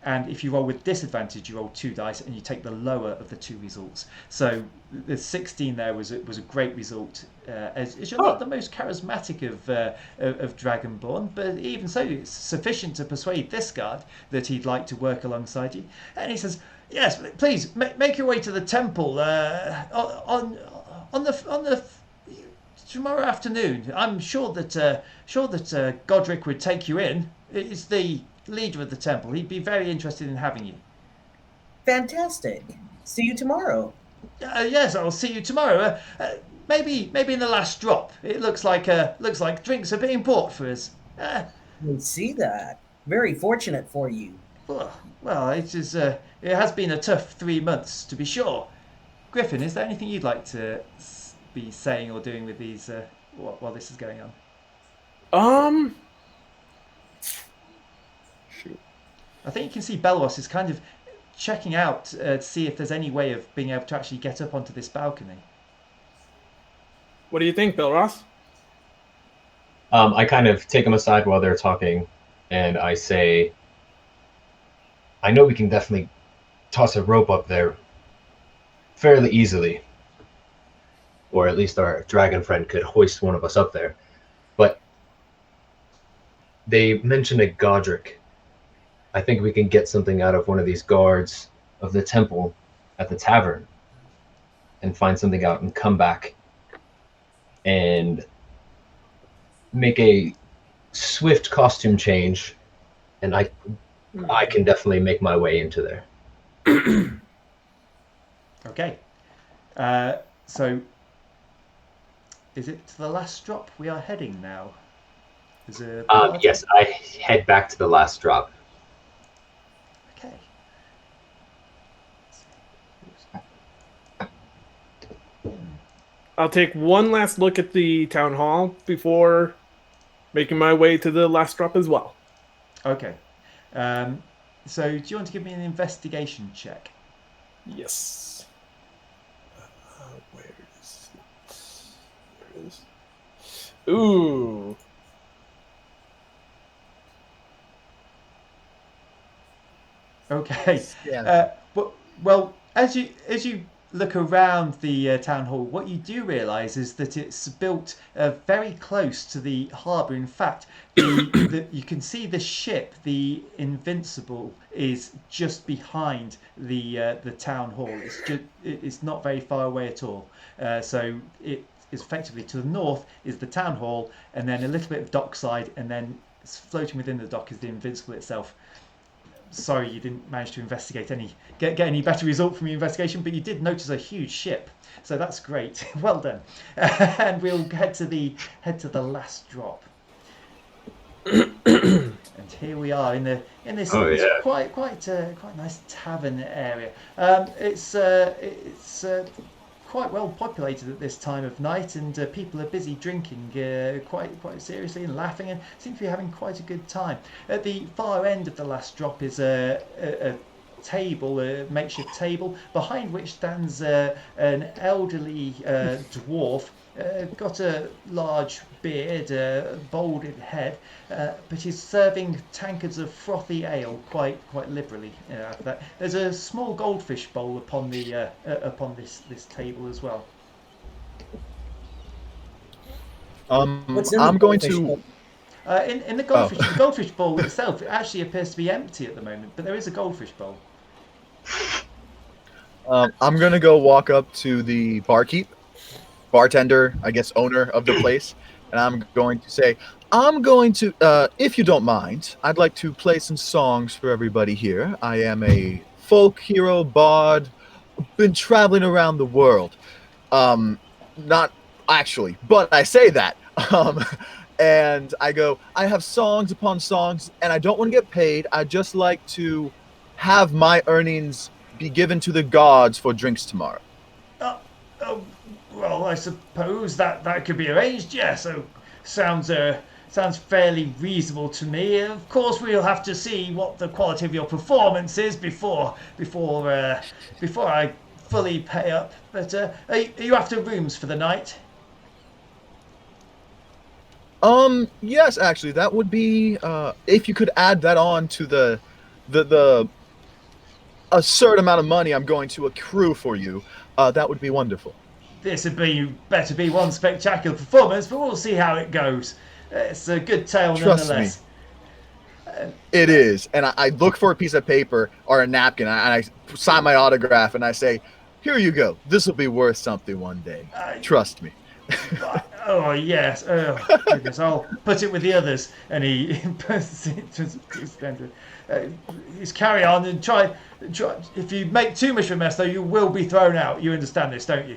And if you roll with disadvantage, you roll two dice and you take the lower of the two results. So the 16 there was a great result. As you're not the most charismatic of Dragonborn, but even so, it's sufficient to persuade this guard that he'd like to work alongside you. And he says, "Yes, please make your way to the temple on the tomorrow afternoon. I'm sure that Godric would take you in. It's the leader of the temple. He'd be very interested in having you." Fantastic. See you tomorrow. Yes, I'll see you tomorrow. Maybe in the last drop. It looks like drinks are being bought for us. I see that. Very fortunate for you. Well, it has been a tough 3 months to be sure. Griffin, is there anything you'd like to be saying or doing with these while this is going on? Shoot. I think you can see Belros is kind of checking out to see if there's any way of being able to actually get up onto this balcony. What do you think, Bill Ross? I kind of take them aside while they're talking, and I say, "I know we can definitely toss a rope up there fairly easily. Or at least our dragon friend could hoist one of us up there. But they mentioned a Godric. I think we can get something out of one of these guards of the temple at the tavern and find something out and come back and make a swift costume change, and I can definitely make my way into there." Okay. So is it to the last drop we are heading now? Yes, I head back to the last drop. Okay. I'll take one last look at the town hall before making my way to the last drop as well. Okay. So do you want to give me an investigation check? Yes. Where is it? There it is. Ooh. Okay. Yeah. Well, as you look around the town hall, what you do realise is that it's built very close to the harbour. In fact, you can see the ship, the Invincible, is just behind the town hall. It's not very far away at all. So it is effectively to the north is the town hall, and then a little bit of dockside, and then floating within the dock is the Invincible itself. Sorry you didn't manage to get any better result from your investigation, but you did notice a huge ship, so that's great. Well done. And we'll head to the last drop. And here we are in this quite nice tavern area. It's quite well populated at this time of night, and people are busy drinking quite seriously and laughing, and seem to be having quite a good time. At the far end of the last drop is table, a makeshift table, behind which stands an elderly dwarf. Got a large beard, balded head, but he's serving tankards of frothy ale quite liberally. After that, there's a small goldfish bowl upon this table as well. What's in the I'm going goldfish to. bowl? In the goldfish bowl itself, it actually appears to be empty at the moment, but there is a goldfish bowl. I'm going to go walk up to the bartender, I guess, owner of the place, and I'm going to say, if you don't mind, I'd like to play some songs for everybody here. I am a folk hero bard, been traveling around the world. Not actually, but I say that. And I go, I have songs upon songs, and I don't want to get paid. I just like to have my earnings be given to the gods for drinks tomorrow. Well, I suppose that could be arranged. Yeah, so sounds fairly reasonable to me. Of course, we'll have to see what the quality of your performance is before I fully pay up. But are you after rooms for the night? Yes, actually, that would be if you could add that on to the a certain amount of money I'm going to accrue for you, that would be wonderful. This would better be one spectacular performance, but we'll see how it goes. It's a good tale nonetheless. It is, and I look for a piece of paper or a napkin, and I sign my autograph, and I say, "Here you go. This will be worth something one day. Trust me." Oh yes, oh goodness, I'll put it with the others. And he puts it to his standard. Just carry on and try. If you make too much of a mess, though, you will be thrown out. You understand this, don't you?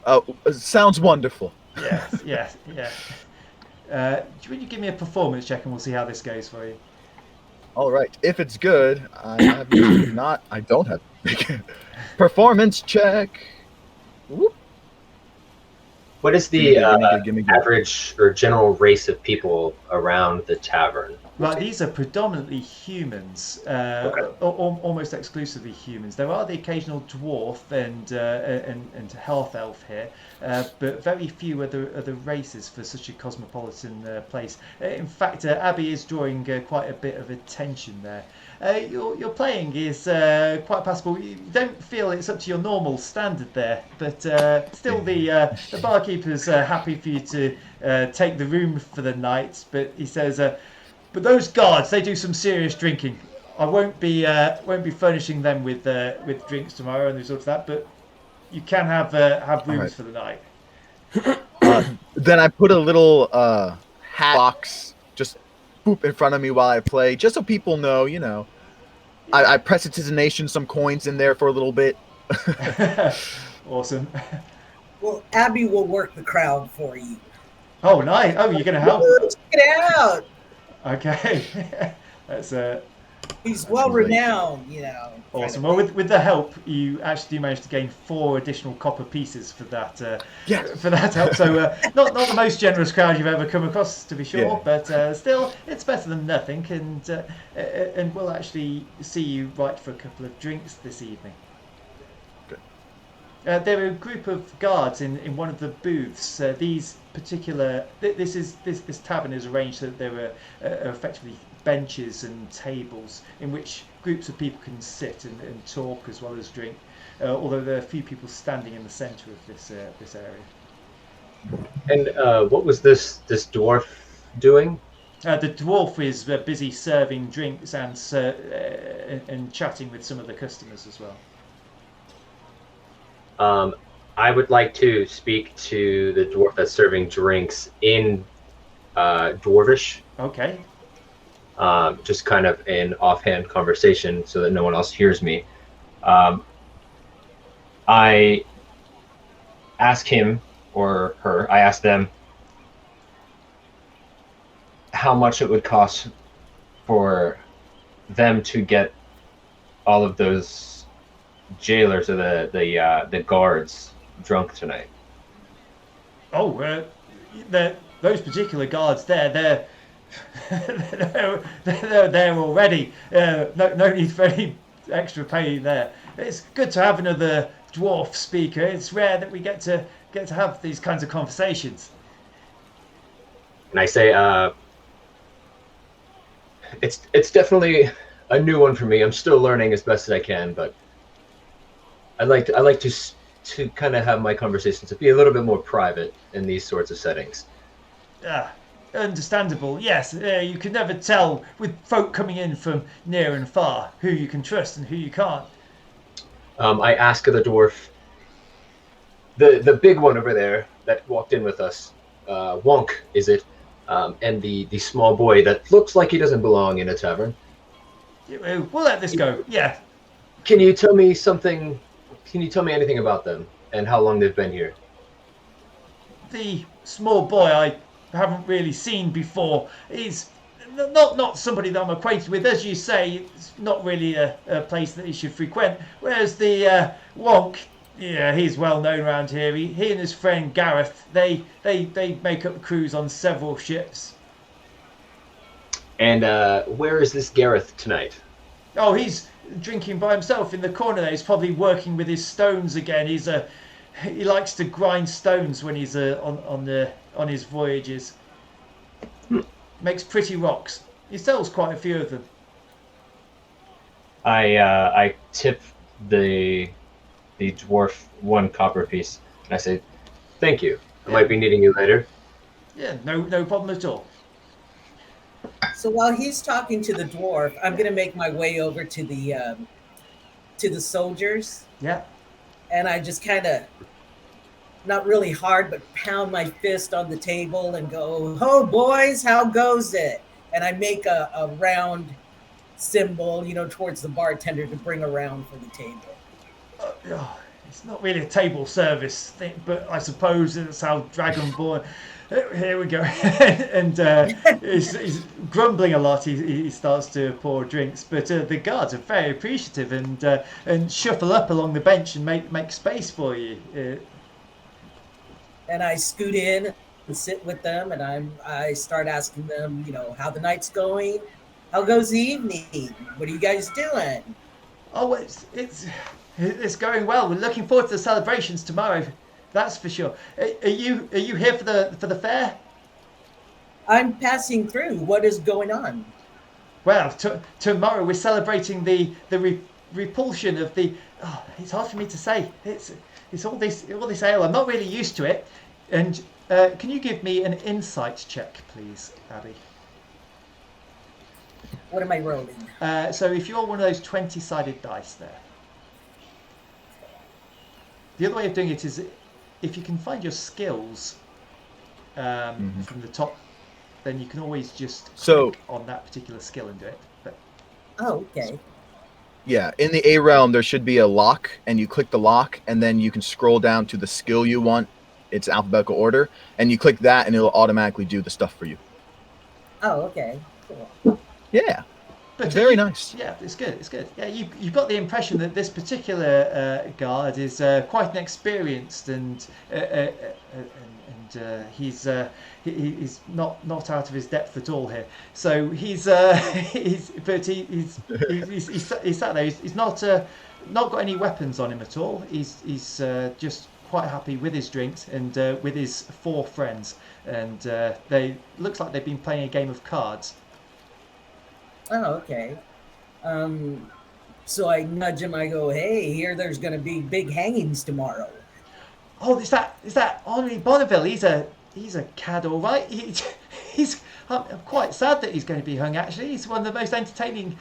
Oh, sounds wonderful. Yes. Will you give me a performance check, and we'll see how this goes for you? All right. If it's good, I don't have performance check. Whoop. What is the Give me. average or general race of people around the tavern? Right, these are predominantly humans, almost exclusively humans. There are the occasional dwarf and half elf here, but very few other races for such a cosmopolitan place. In fact, Abby is drawing quite a bit of attention there. Your playing is quite passable. You don't feel it's up to your normal standard there, but still the barkeeper's happy for you to take the room for the night. But he says, but those guards, they do some serious drinking. I won't be furnishing them with drinks tomorrow and the result of that, but you can have rooms for the night. Then I put a little hat box just boop in front of me while I play, just so people know, I prestidigitation some coins in there for a little bit. Awesome. Well, Abby will work the crowd for you. Oh, nice. Oh, you're going to help? Check it out. Okay. That's He's well renowned, Awesome. Well, with the help, you actually do manage to gain 4 additional copper pieces for that. Yes. For that help. So not the most generous crowd you've ever come across, to be sure, but still, it's better than nothing. And we'll actually see you right for a couple of drinks this evening. Good. There are a group of guards in one of the booths. This tavern is arranged so that there are effectively benches and tables in which groups of people can sit and talk as well as drink, although there are a few people standing in the centre of this area. And what was this dwarf doing? The dwarf is busy serving drinks and chatting with some of the customers as well. I would like to speak to the dwarf that's serving drinks in Dwarvish. Okay. Just kind of an offhand conversation so that no one else hears me. I ask him or her, I ask them how much it would cost for them to get all of those jailers or the guards drunk tonight. Oh, those particular guards they're they're there already. No need for any extra pay there. It's good to have another dwarf speaker. It's rare that we get to have these kinds of conversations. And I say, it's definitely a new one for me. I'm still learning as best as I can, but I like to kind of have my conversations to be a little bit more private in these sorts of settings. Understandable. Yes, you can never tell with folk coming in from near and far who you can trust and who you can't. I ask the dwarf, the big one over there that walked in with us, Wonk, is it? And the small boy that looks like he doesn't belong in a tavern. We'll let this go. Yeah. Can you tell me something? Can you tell me anything about them and how long they've been here? The small boy I haven't really seen before. He's not somebody that I'm acquainted with. As you say, it's not really a place that he should frequent. Whereas the Wonk, yeah, he's well known around here. He and his friend Gareth, they make up crews on several ships. And where is this Gareth tonight? Oh, he's drinking by himself in the corner there. He's probably working with his stones again. He likes to grind stones when he's on his voyages. Makes pretty rocks. He sells quite a few of them. I tip the dwarf 1 copper piece, and I say, "Thank you. I might be needing you later." Yeah, no problem at all. So while he's talking to the dwarf, I'm going to make my way over to the soldiers. Yeah. And I just kind of, not really hard, but pound my fist on the table and go, "Ho, boys, how goes it?" And I make a round symbol, towards the bartender to bring around for the table. It's not really a table service thing, but I suppose that's how Dragonborn. Here we go. And he's grumbling a lot. He starts to pour drinks, but the guards are very appreciative and shuffle up along the bench and make space for you. And I scoot in and sit with them, and I start asking them, how the night's going, how goes the evening, what are you guys doing? Oh, it's going well. We're looking forward to the celebrations tomorrow. That's for sure. Are you here for the fair? I'm passing through. What is going on? Well, tomorrow we're celebrating the repulsion of the. Oh, it's hard for me to say. It's all this ale. I'm not really used to it. And can you give me an insight check, please, Abby? What am I rolling? So if you're one of those 20-sided dice there. The other way of doing it is if you can find your skills from the top, then you can always just click on that particular skill and do it. But, oh, okay. Yeah, in the ARealm, there should be a lock, and you click the lock, and then you can scroll down to the skill you want. It's alphabetical order, and you click that, and it'll automatically do the stuff for you. Oh, okay. Cool. Yeah. but It's very nice. Yeah, it's good. It's good. Yeah, you've got the impression that this particular guard is quite an experienced and he's not out of his depth at all here. So he's sat there. He's not got any weapons on him at all. He's just quite happy with his drinks and with his 4 friends, and they looks like they've been playing a game of cards. Oh, okay. So I nudge him. I go, "Hey, there's going to be big hangings tomorrow." Oh, is that Henri Bonneville? He's a cad, all right. I'm quite sad that he's going to be hung. Actually, he's one of the most entertaining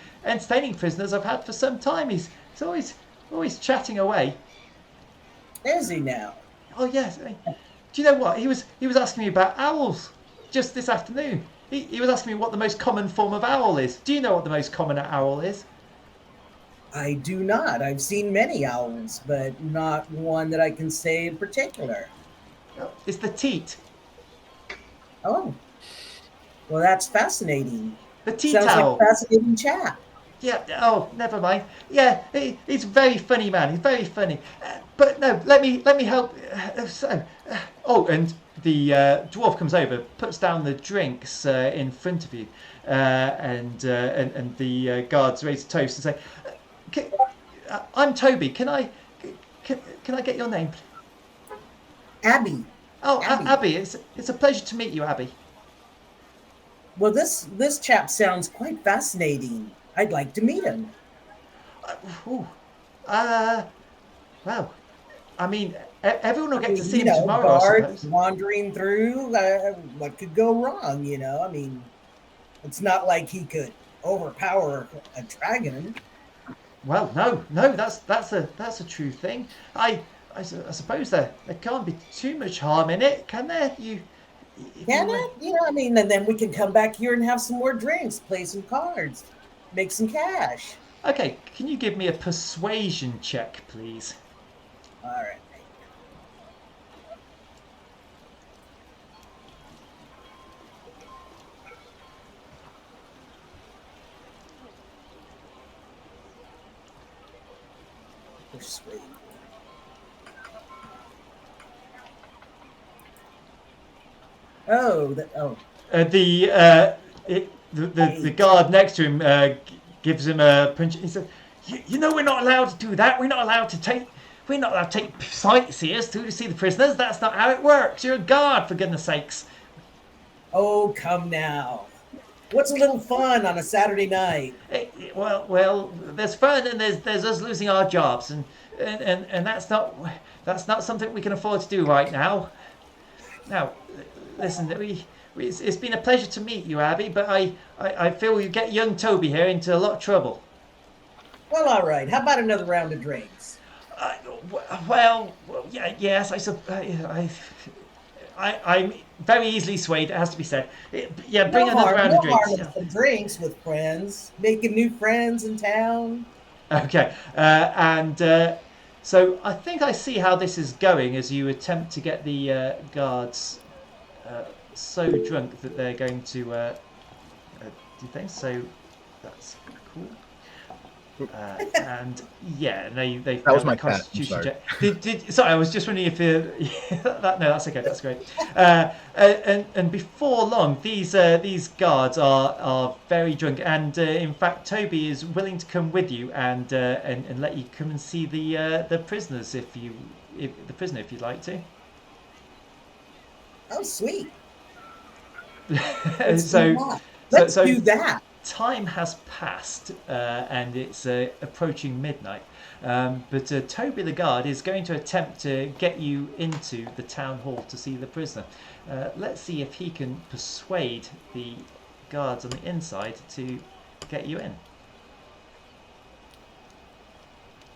prisoners I've had for some time. He's always chatting away. Is he now? Oh yes. Do you know what he was asking me about owls just this afternoon? He was asking me what the most common form of owl is. Do you know what the most common owl is? I do not. I've seen many owls, but not one that I can say in particular. It's the teat. Oh. Well, that's fascinating. The teat Sounds owl. like a fascinating chap. Yeah. Oh, never mind. Yeah, he's a very funny man. He's very funny. But no, let me help. And dwarf comes over, puts down the drinks in front of you, and the guards raise a toast and say, "I'm Toby. Can I get your name?" Abby. Oh, Abby. Abby, it's a pleasure to meet you, Abby. Well, this chap sounds quite fascinating. I'd like to meet him. Well, I mean, everyone will get to see him You know, tomorrow, I guards suppose. wandering through. What could go wrong? You know, I mean, it's not like he could overpower a dragon. Well, no, that's a true thing. I suppose there can't be too much harm in it, can there? Can it? You know, I mean, and then we can come back here and have some more drinks, play some cards, make some cash. Okay, can you give me a persuasion check, please? All right. Persuade. Oh. The guard next to him gives him a punch. He says, "You know we're not allowed to do that. We're not allowed to take sightseers through to see the prisoners. That's not how it works. You're a guard, for goodness sakes." Oh, come now. What's a little fun on a Saturday night? Well, there's fun and there's us losing our jobs, and that's not something we can afford to do right now. Now, listen, it's been a pleasure to meet you, Abby, but I feel you get young Toby here into a lot of trouble. Well, all right. How about another round of drinks? Yes, I'm very easily swayed, it has to be said. Bring another round of drinks. No harm in some drinks with friends, making new friends in town. Okay, so I think I see how this is going as you attempt to get the guards so drunk that they're going to do things. So that's cool. And they That was my cat. constitution check. Sorry, I was just wondering if that's okay. That's great. And before long, these guards are very drunk, and in fact, Toby is willing to come with you and let you come and see the prisoners if you'd like to. Oh, sweet. Let's do that. Time has passed and it's approaching midnight, but Toby the guard is going to attempt to get you into the town hall to see the prisoner. Let's see if he can persuade the guards on the inside to get you in.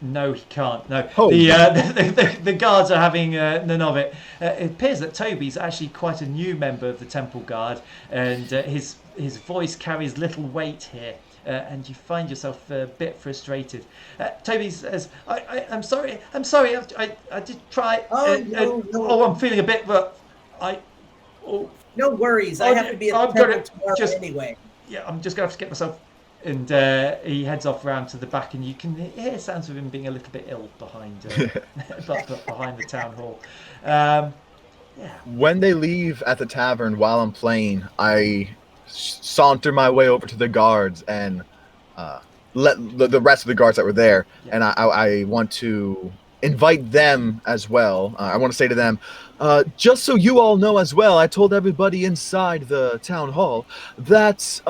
No, he can't. No, Oh. The guards are having none of it. It appears that Toby's actually quite a new member of the Temple Guard, and his voice carries little weight here, and you find yourself a bit frustrated. Toby says, "I'm sorry. I did try. No. I'm feeling a bit, but No worries. I have to be at the temple tomorrow anyway. Yeah, I'm just going to have to get myself." And he heads off around to the back, and you can hear sounds of him being a little bit ill behind behind the town hall. When they leave at the tavern while I'm playing, I saunter my way over to the guards and let the rest of the guards that were there, and I want to invite them as well. I want to say to them, just so you all know as well, I told everybody inside the town hall that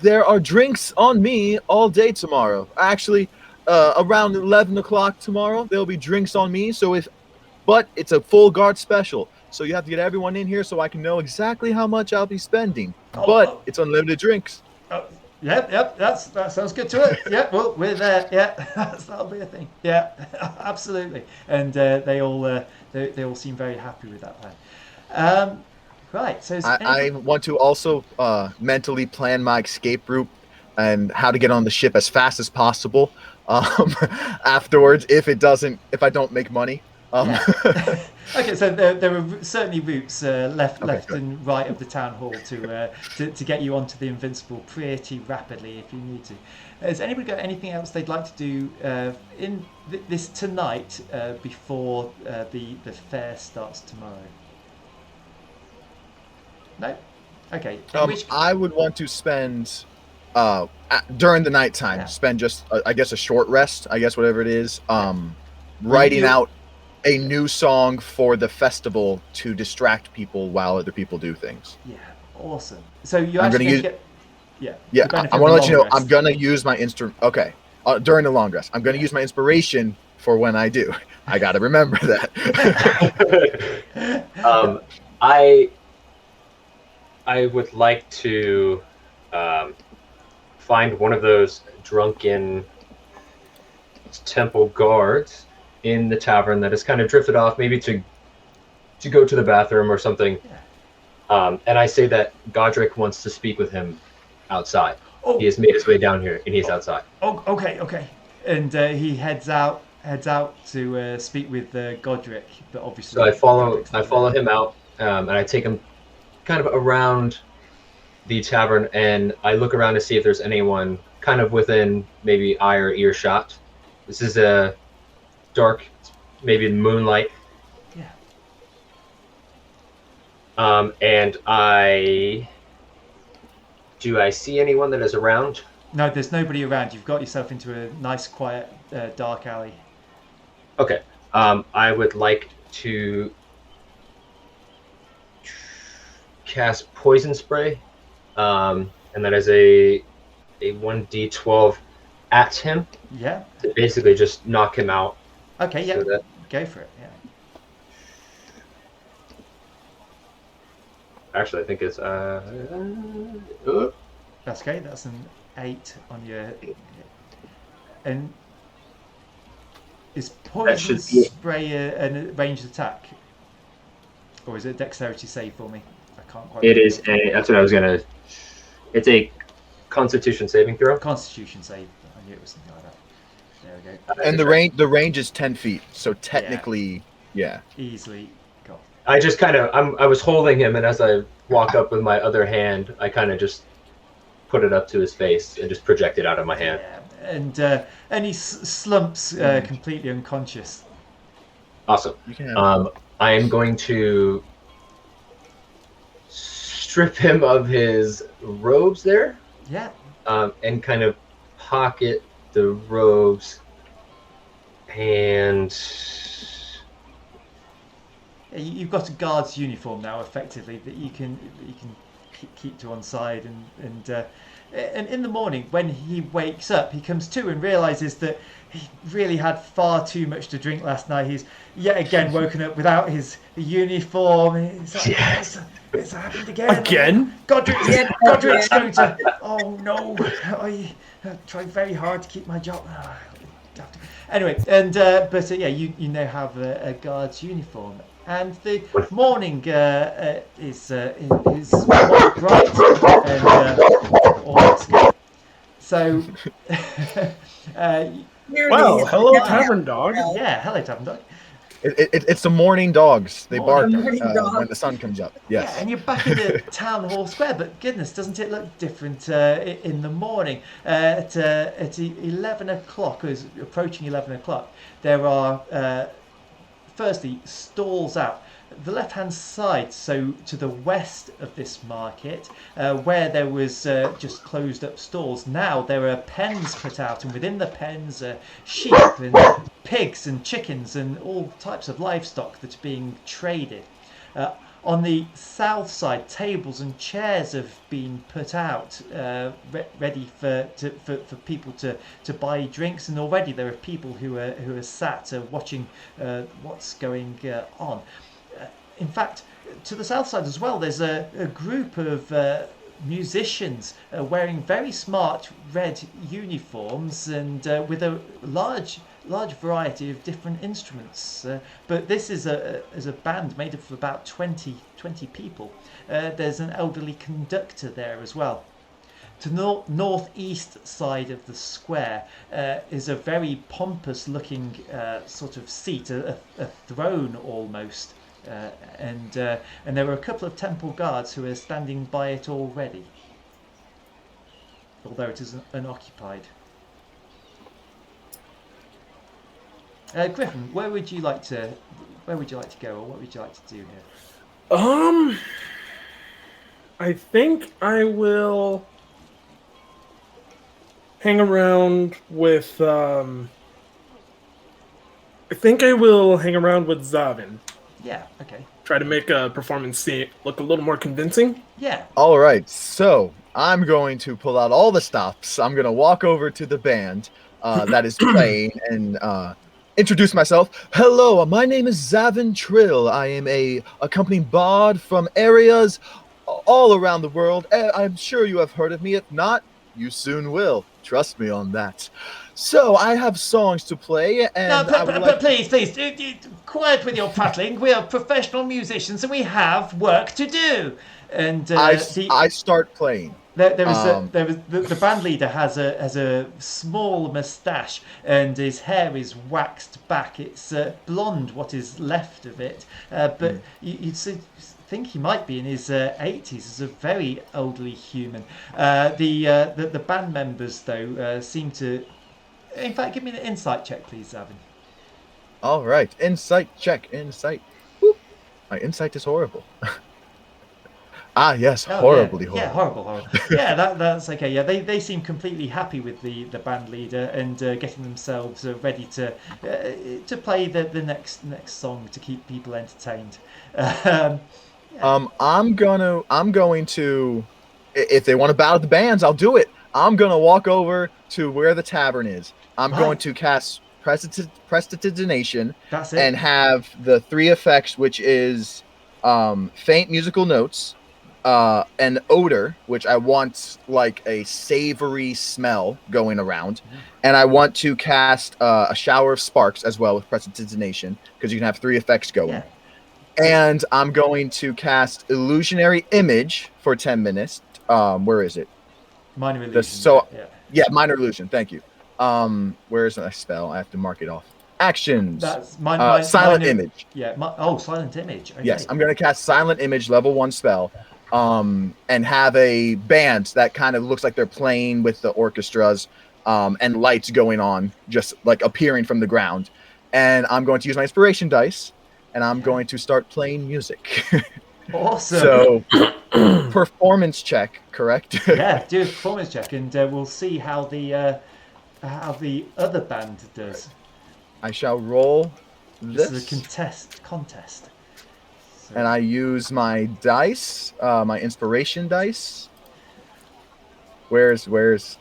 there are drinks on me all day tomorrow. Actually, around 11 o'clock tomorrow, there'll be drinks on me. But it's a full guard special. So you have to get everyone in here so I can know exactly how much I'll be spending. But it's unlimited drinks. Yep, that sounds good to it. Yeah, well, we're there. Yeah, that'll be a thing. Yeah, absolutely. And they all seem very happy with that plan. Right, so I want to also mentally plan my escape route and how to get on the ship as fast as possible afterwards if I don't make money. Okay, so there are certainly routes left and right of the town hall to get you onto the Invincible pretty rapidly if you need to. Has anybody got anything else they'd like to do in this tonight before the fair starts tomorrow? No. Okay. In which I would want to spend during the nighttime, Yeah. spend just I guess a short rest, I guess whatever it is, Well, writing you- out a new song for the festival to distract people while other people do things. yeah, awesome. So you're I'm actually gonna going to get Yeah, the benefit I of want the to let you long know I'm rest. gonna use my instrument. Okay, during the long rest, I'm gonna Yeah. use my inspiration for when I do. I got to remember that. I would like to find one of those drunken temple guards in the tavern that has kind of drifted off, maybe to go to the bathroom or something. And I say that Godric wants to speak with him outside. Oh. He has made his way down here, and he's outside. Oh, okay. And he heads out to speak with Godric, but obviously. So I follow Godric's not there. him out, and I take him kind of around the tavern, and I look around to see if there's anyone kind of within maybe eye or earshot. This is a dark, maybe moonlight. Yeah. And do I see anyone that is around? No, there's nobody around. You've got yourself into a nice, quiet, dark alley. Okay. I would like to cast poison spray, and that is a 1d12 at him Yeah. to basically just knock him out. Okay. Yeah. So that- Go for it. Yeah. Actually, I think it's That's okay. That's an 8 on your. And is poison should be- spray a ranged attack, or is it a dexterity save for me? I can't quite. It remember. is that's what I was gonna. It's a Constitution saving throw. Constitution save. I knew it was something like that. There we go. And the range is 10 feet, so technically, yeah. Easily got. I just kind of I was holding him, and as I walk up with my other hand, I kind of just put it up to his face and just project it out of my hand. Yeah. And he slumps completely unconscious. Awesome. You can have I am going to strip him of his robes there, Yeah. and kind of pocket the robes, and You've got a guard's uniform now, effectively, that you can keep to one side, and in the morning when he wakes up, he comes to and realizes that he really had far too much to drink last night. He's yet again woken up without his uniform. It's like, Yes. it's happened again. Again? Godric's going to. Oh no! I tried very hard to keep my job. Anyway, and but yeah, you now have a guard's uniform, and the morning is quite bright and all looks good. So, Well, hello, tavern dog. yeah, hello, Tavern Dog. it's the morning dogs. They bark Morning dogs. when the sun comes up. Yes. Yeah, and you're back in the town hall square, but goodness, doesn't it look different in the morning? At 11 o'clock, as approaching 11 o'clock, there are firstly stalls out. The left-hand side, so to the west of this market, where there was just closed-up stalls, now there are pens put out, and within the pens are sheep and pigs and chickens and all types of livestock that's being traded. On the south side, tables and chairs have been put out, ready for people to buy drinks, and already there are people who are sat watching what's going on. In fact, to the south side as well, there's a group of musicians wearing very smart red uniforms and with a large variety of different instruments. But this is a band made up of about 20 people. There's an elderly conductor there as well. To the northeast side of the square is a very pompous looking sort of seat, a throne almost. And there are a couple of temple guards who are standing by it already, although it is unoccupied. Griffin, where would you like to go, or what would you like to do here? I think I will hang around with. I think I will hang around with Zavin. Yeah. Okay. Try to make a performance look a little more convincing. Yeah. All right, so I'm going to pull out all the stops. I'm going to walk over to the band that is playing and introduce myself. Hello, my name is Zavin Trill. I am a accompanying bard from areas all around the world. I'm sure you have heard of me. If not, you soon will. Trust me on that. So I have songs to play, and No, but please, quiet with your prattling. We are professional musicians, and we have work to do. And I start playing. the band leader has a small moustache, and his hair is waxed back. It's blonde, what is left of it, but you'd think he might be in his 80s. He's a very elderly human. The band members though seem to. In fact, give me an insight check, please, Zavin. All right, insight check. Insight. Whoop. My insight is horrible. Yes, horribly horrible. Yeah, horrible. Yeah, that's okay. Yeah, they seem completely happy with the band leader and getting themselves ready to play the next song to keep people entertained. I'm going to, if they want to battle the bands, I'll do it. I'm gonna walk over to where the tavern is. I'm going to cast Prestidigitation. That's it. And have the 3 effects, which is faint musical notes, an odor, which I want like a savory smell going around, and I want to cast a shower of sparks as well with Prestidigitation, because you can have 3 effects going. Yeah. And I'm going to cast Illusionary Image for 10 minutes. Where is it? Minor illusion. Minor illusion. Thank you. Where is my spell? I have to mark it off. Actions. That's silent image. Yeah. Silent image. Okay. Yes, I'm going to cast Silent Image, level 1 spell, and have a band that kind of looks like they're playing with the orchestras, and lights going on, just like appearing from the ground. And I'm going to use my inspiration dice, and I'm going to start playing music. Awesome. So, performance check, correct? Yeah, do a performance check, and we'll see how the other band does. I shall roll this. This is a contest. So. And I use my dice, my inspiration dice. Where's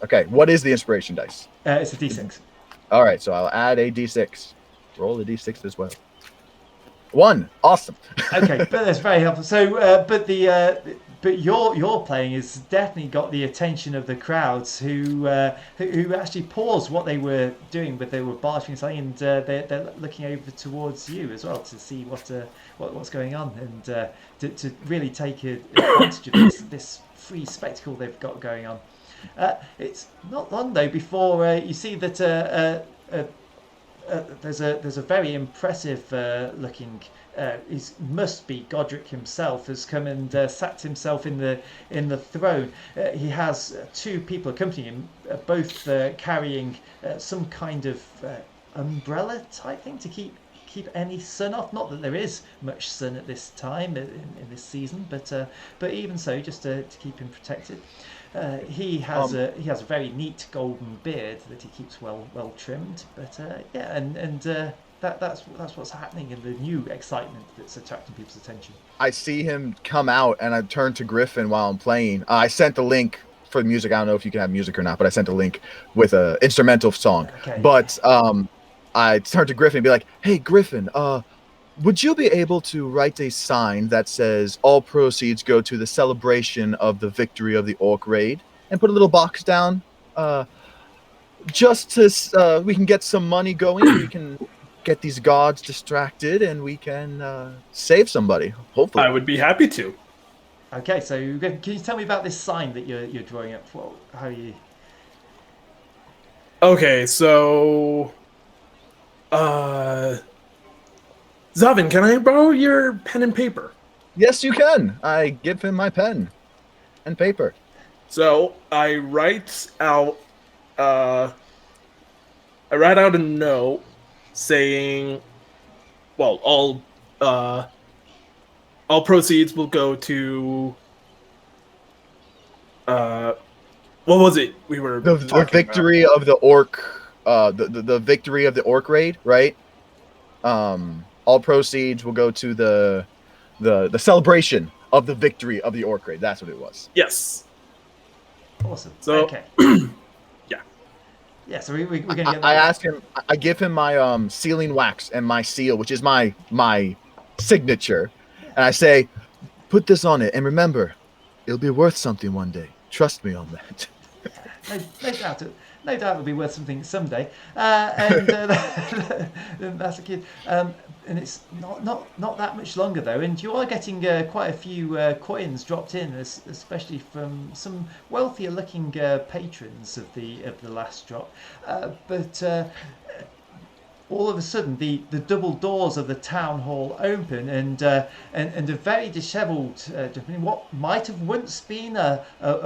okay, what is the inspiration dice? It's a d6. All right, so I'll add a d6. Roll a d6 as well. 1. Awesome. Okay, but that's very helpful. So, but your playing has definitely got the attention of the crowds who actually paused what they were doing, but they were barging something, and they're looking over towards you as well to see what's going on, and to really take advantage of this free spectacle they've got going on. It's not long though before you see that there's a very impressive looking. He must be Godric himself. Has come and sat himself in the throne. He has 2 people accompanying him, both carrying some kind of umbrella type thing to keep any sun off. Not that there is much sun at this time in this season, but even so, just to keep him protected. He has a very neat golden beard that he keeps well trimmed. But that's what's happening in the new excitement that's attracting people's attention. I see him come out, and I turn to Griffin while I'm playing. I sent the link for the music. I don't know if you can have music or not, but I sent a link with an instrumental song. Okay. But I turn to Griffin and be like, "Hey, Griffin, would you be able to write a sign that says all proceeds go to the celebration of the victory of the orc raid, and put a little box down, just to we can get some money going. We can get these gods distracted, and we can save somebody. Hopefully, I would be happy to. Okay, so can you tell me about this sign that you're drawing up? How you? Okay, so, Zavin, can I borrow your pen and paper? Yes, you can. I give him my pen and paper. So I write out a note saying, well, all proceeds will go to What was it we were The talking victory of the orc, the victory of the orc raid, right? All proceeds will go to the celebration of the victory of the orc raid. That's what it was. Yes. Awesome. So, Okay. yeah. Yeah, so we're going to get I that. ask him. I give him my sealing wax and my seal, which is my signature, and I say, "Put this on it, and remember, it'll be worth something one day. Trust me on that." No doubt no doubt it'll be worth something someday. And that's a kid. And it's not that much longer though. And you are getting quite a few coins dropped in, especially from some wealthier looking patrons of the last drop. But all of a sudden, the double doors of the town hall open, and a very dishevelled gentleman, what might have once been a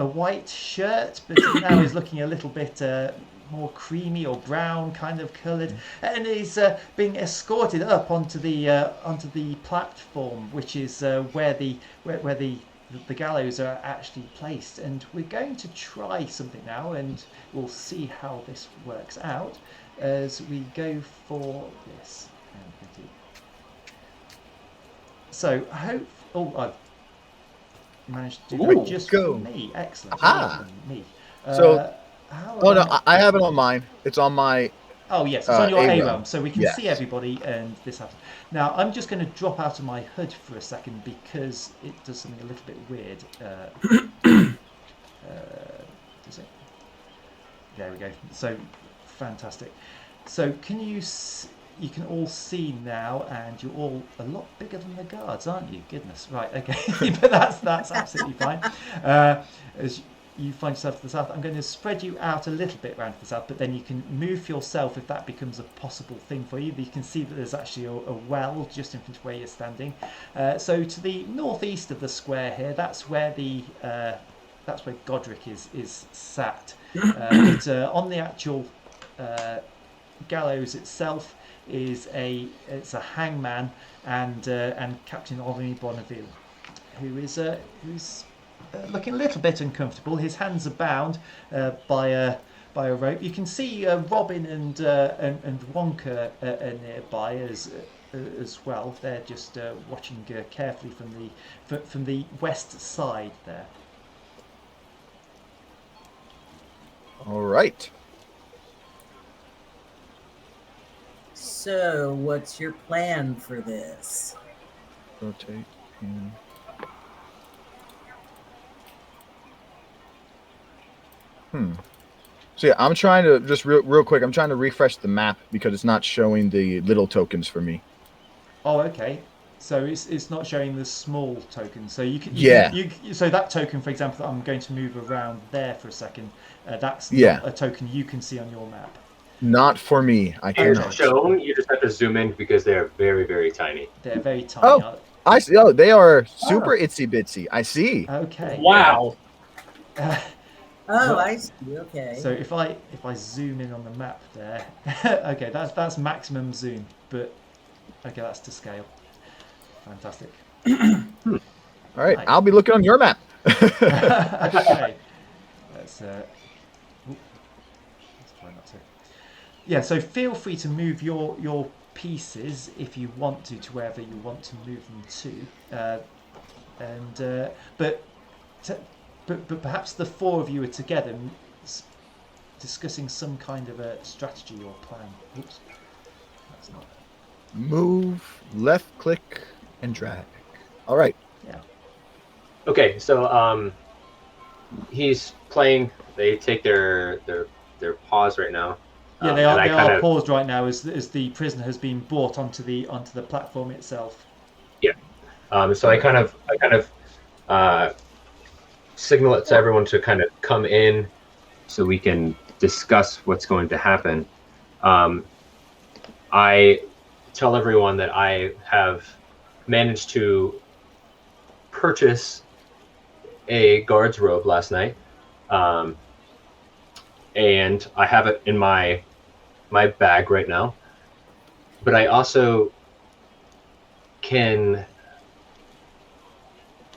white shirt, but now is looking a little bit more creamy or brown kind of coloured, and is being escorted up onto the platform, which is where the gallows are actually placed. And we're going to try something now, and we'll see how this works out as we go for this. So I've managed to do that just for me. Excellent. Aha. Me. So, I have it on mine. It's on my. Oh yes, it's on your ARealm. ARealm, so we can Yes. see everybody, and this happens. Now I'm just going to drop out of my HUD for a second because it does something a little bit weird. Does it? There we go. So fantastic. So you can all see now, and you're all a lot bigger than the guards, aren't you? Goodness, right, okay. But that's absolutely fine. As you find yourself to the south, I'm going to spread you out a little bit around to the south, but then you can move yourself if that becomes a possible thing for you. You can see that there's actually a well just in front of where you're standing. So to the northeast of the square here, that's where Godric is sat. But on the actual gallows itself is it's a hangman and Captain Henri Bonneville, who's looking a little bit uncomfortable. His hands are bound by a rope. You can see Robin and Wonka are nearby as well. They're just watching carefully from the west side there. All right. So, what's your plan for this? Rotate. And... So yeah, I'm trying to just real quick. I'm trying to refresh the map because it's not showing the little tokens for me. Oh, okay. So it's not showing the small tokens. So so that token, for example, that I'm going to move around there for a second. That's not a token you can see on your map. Not for me. I cannot. It's shown. You just have to zoom in because they're very, very tiny. They're very tiny. Oh, I see. Oh, they are super itsy bitsy. I see. Okay. Wow. I see. Okay. So if I zoom in on the map there, okay, that's maximum zoom, but okay, that's to scale. Fantastic. All right, I'll be looking on your map. Okay. Let's try not to. Yeah, so feel free to move your pieces if you want to wherever you want to move them to, but perhaps the four of you are together discussing some kind of a strategy or plan. Oops, that's not. Move, left click, and drag. All right. Yeah. Okay, so he's playing. They take their pause right now. Yeah, they are paused right now as the prisoner has been brought onto the platform itself. Yeah. So I kind of signal it to everyone to kind of come in so we can discuss what's going to happen. I tell everyone that I have managed to purchase a guard's robe last night, and I have it in my bag right now. But I also can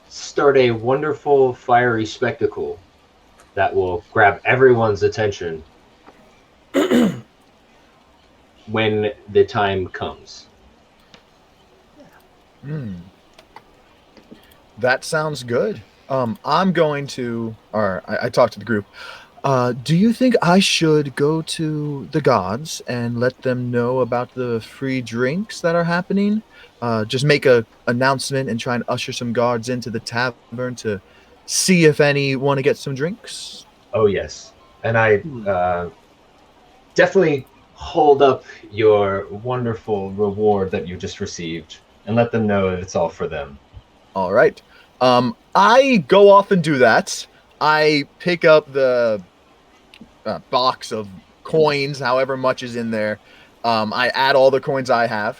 start a wonderful fiery spectacle that will grab everyone's attention when the time comes. That sounds good. I'm going to, or I talked to the group. Do you think I should go to the gods and let them know about the free drinks that are happening? Just make a announcement and try and usher some guards into the tavern to see if any want to get some drinks? Oh, yes. And I definitely hold up your wonderful reward that you just received and let them know that it's all for them. All right. I go off and do that. I pick up the box of coins, however much is in there. I add all the coins I have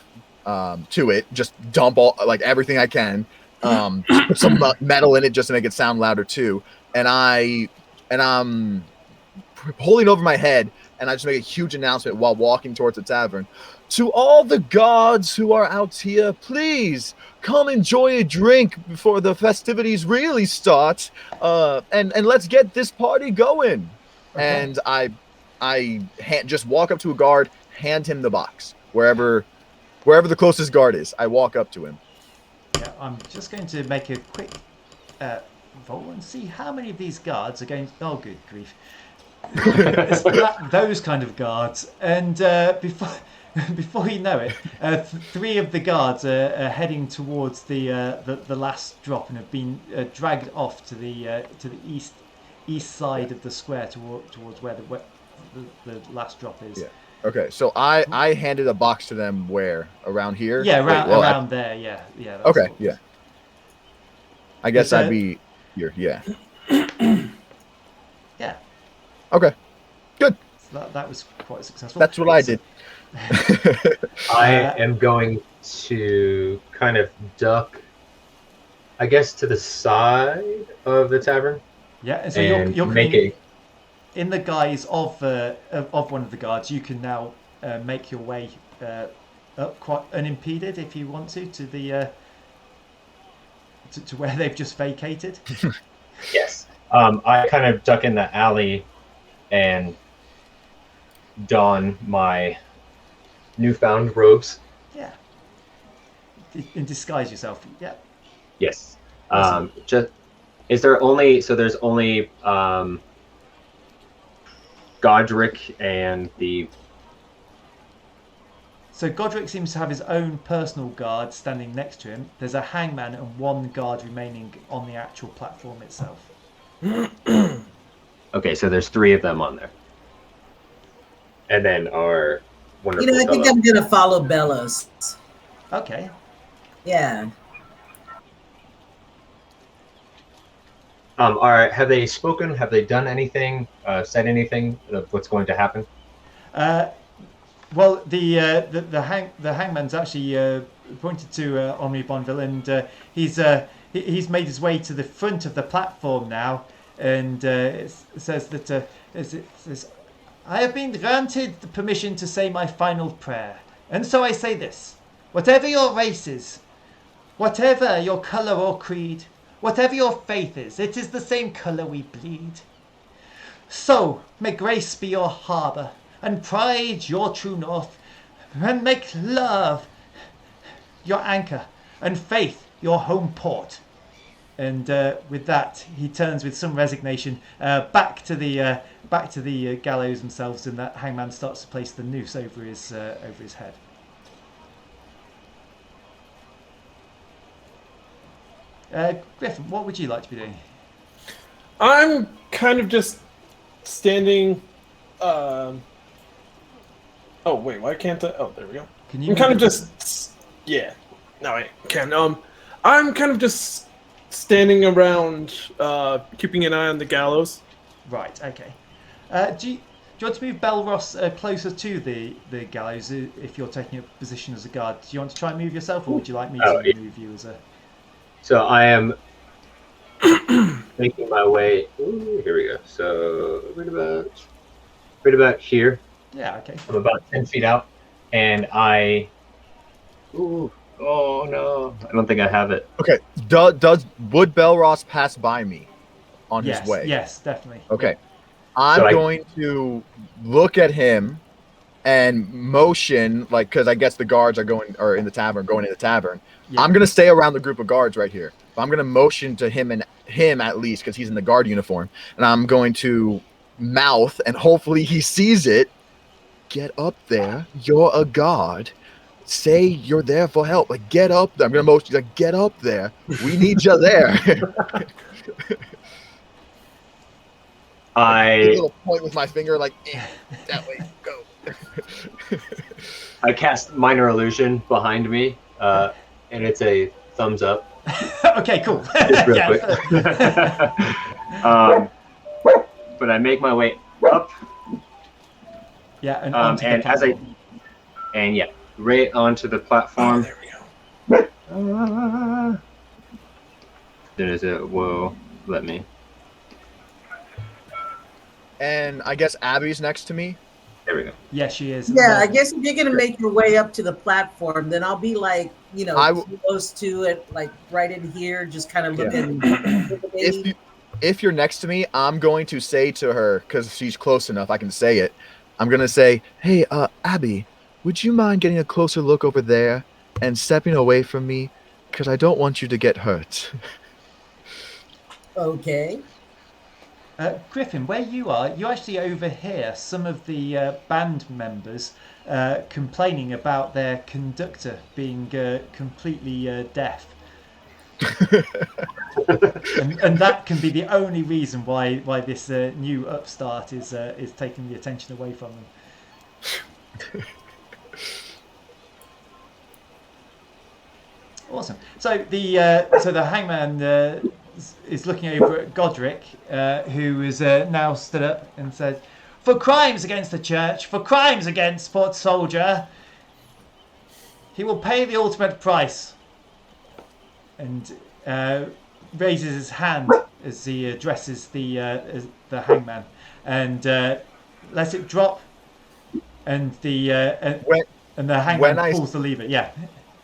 to it. Just dump all like everything I can. Put some metal in it just to make it sound louder too. And I'm holding over my head, and I just make a huge announcement while walking towards the tavern. To all the gods who are out here, please come enjoy a drink before the festivities really start, and let's get this party going. Okay. And I just walk up to a guard, hand him the box wherever the closest guard is. I walk up to him. Yeah, I'm just going to make a quick roll and see how many of these guards are going. Oh, good grief! It's those kind of guards, and before you know it, 3 of the guards are heading towards the last drop and have been dragged off to the east side of the square towards where the last drop is. Yeah. Okay, so I handed a box to them where? Around here? Yeah, around there. Yeah. Okay, yeah. I guess I'd be here. Yeah. Yeah. Okay. Good. So that was quite successful. That's what I did. I am going to kind of duck, I guess, to the side of the tavern. Yeah, and so you're make it in the guise of one of the guards. You can now make your way up quite unimpeded if you want to the to where they've just vacated. Yes. I kind of duck in the alley and don my newfound robes. Yeah. And disguise yourself. Yeah. Yes. There's only Godric and the. So Godric seems to have his own personal guard standing next to him. There's a hangman and 1 guard remaining on the actual platform itself. Okay, so there's 3 of them on there. And then our wonderful I think I'm going to follow Bellows. Okay. Yeah. All right. Have they spoken? Have they done anything? Said anything of what's going to happen? Well, the hangman's actually pointed to Henri Bonneville, and he's made his way to the front of the platform now, and it says that I have been granted the permission to say my final prayer, and so I say this: whatever your race is, whatever your colour or creed, whatever your faith is, it is the same colour we bleed. So may grace be your harbour, and pride your true north, and make love your anchor, and faith your home port. And with that, he turns with some resignation back to the gallows themselves, and that hangman starts to place the noose over his head. Griffin, what would you like to be doing? I'm kind of just standing. Oh wait, why can't I? Oh, there we go. Can you? I'm kind of just. Yeah. No, I can. I'm kind of just standing around, keeping an eye on the gallows. Right. Okay. Do you want to move Belros closer to the gallows if you're taking a position as a guard? Do you want to try and move yourself, or would you like me to move you as a? So I am making my way. Ooh, here we go. So right about here. Yeah. Okay. I'm about 10 feet out, and I. Ooh. Oh no! I don't think I have it. Okay. Would Belros pass by me? on his way? Yes, definitely. Okay. I'm So going to look at him and motion, like, because I guess the guards are in the tavern. Yeah. I'm gonna stay around the group of guards right here. But I'm gonna motion to him at least because he's in the guard uniform, and I'm going to mouth, and hopefully he sees it. Get up there! You're a guard. Say you're there for help. Like, get up there. I'm gonna motion, like, get up there. We need you there. A I little point with my finger, like, that way, go. I cast minor illusion behind me, and it's a thumbs up. Okay, cool. Just real Yeah. quick. But I make my way up, Yeah, and onto the and as platform. right onto the Oh, platform. there we go. As soon as it will let me. And I guess Abby's next to me. There we go. Yeah, she is. Yeah, I guess if you're gonna make your way up to the platform, then I'll be like, close to it, like right in here, just kind of looking. If you're next to me, I'm going to say to her, because she's close enough, I can say it. I'm gonna say, "Hey, Abby, would you mind getting a closer look over there and stepping away from me? Because I don't want you to get hurt." Okay. Griffin, where you are, you actually overhear some of the band members complaining about their conductor being completely deaf. and that can be the only reason why this new upstart is taking the attention away from them. Awesome. So the hangman is looking over at Godric, who is now stood up and says, "For crimes against the church, for crimes against Port Soldier, he will pay the ultimate price." And raises his hand as he addresses the hangman, and lets it drop, and the hangman pulls the lever. Yeah.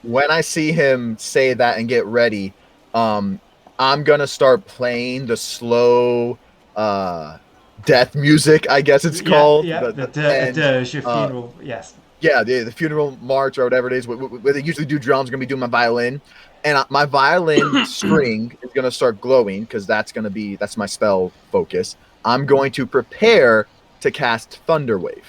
When I see him say that and get ready, I'm gonna start playing the slow death music, I guess it's called. Yeah, the dirge, your funeral. Yes. Yeah, the funeral march or whatever it is. Where they usually do drums, gonna be doing my violin, and my violin string is gonna start glowing because that's my spell focus. I'm going to prepare to cast Thunderwave.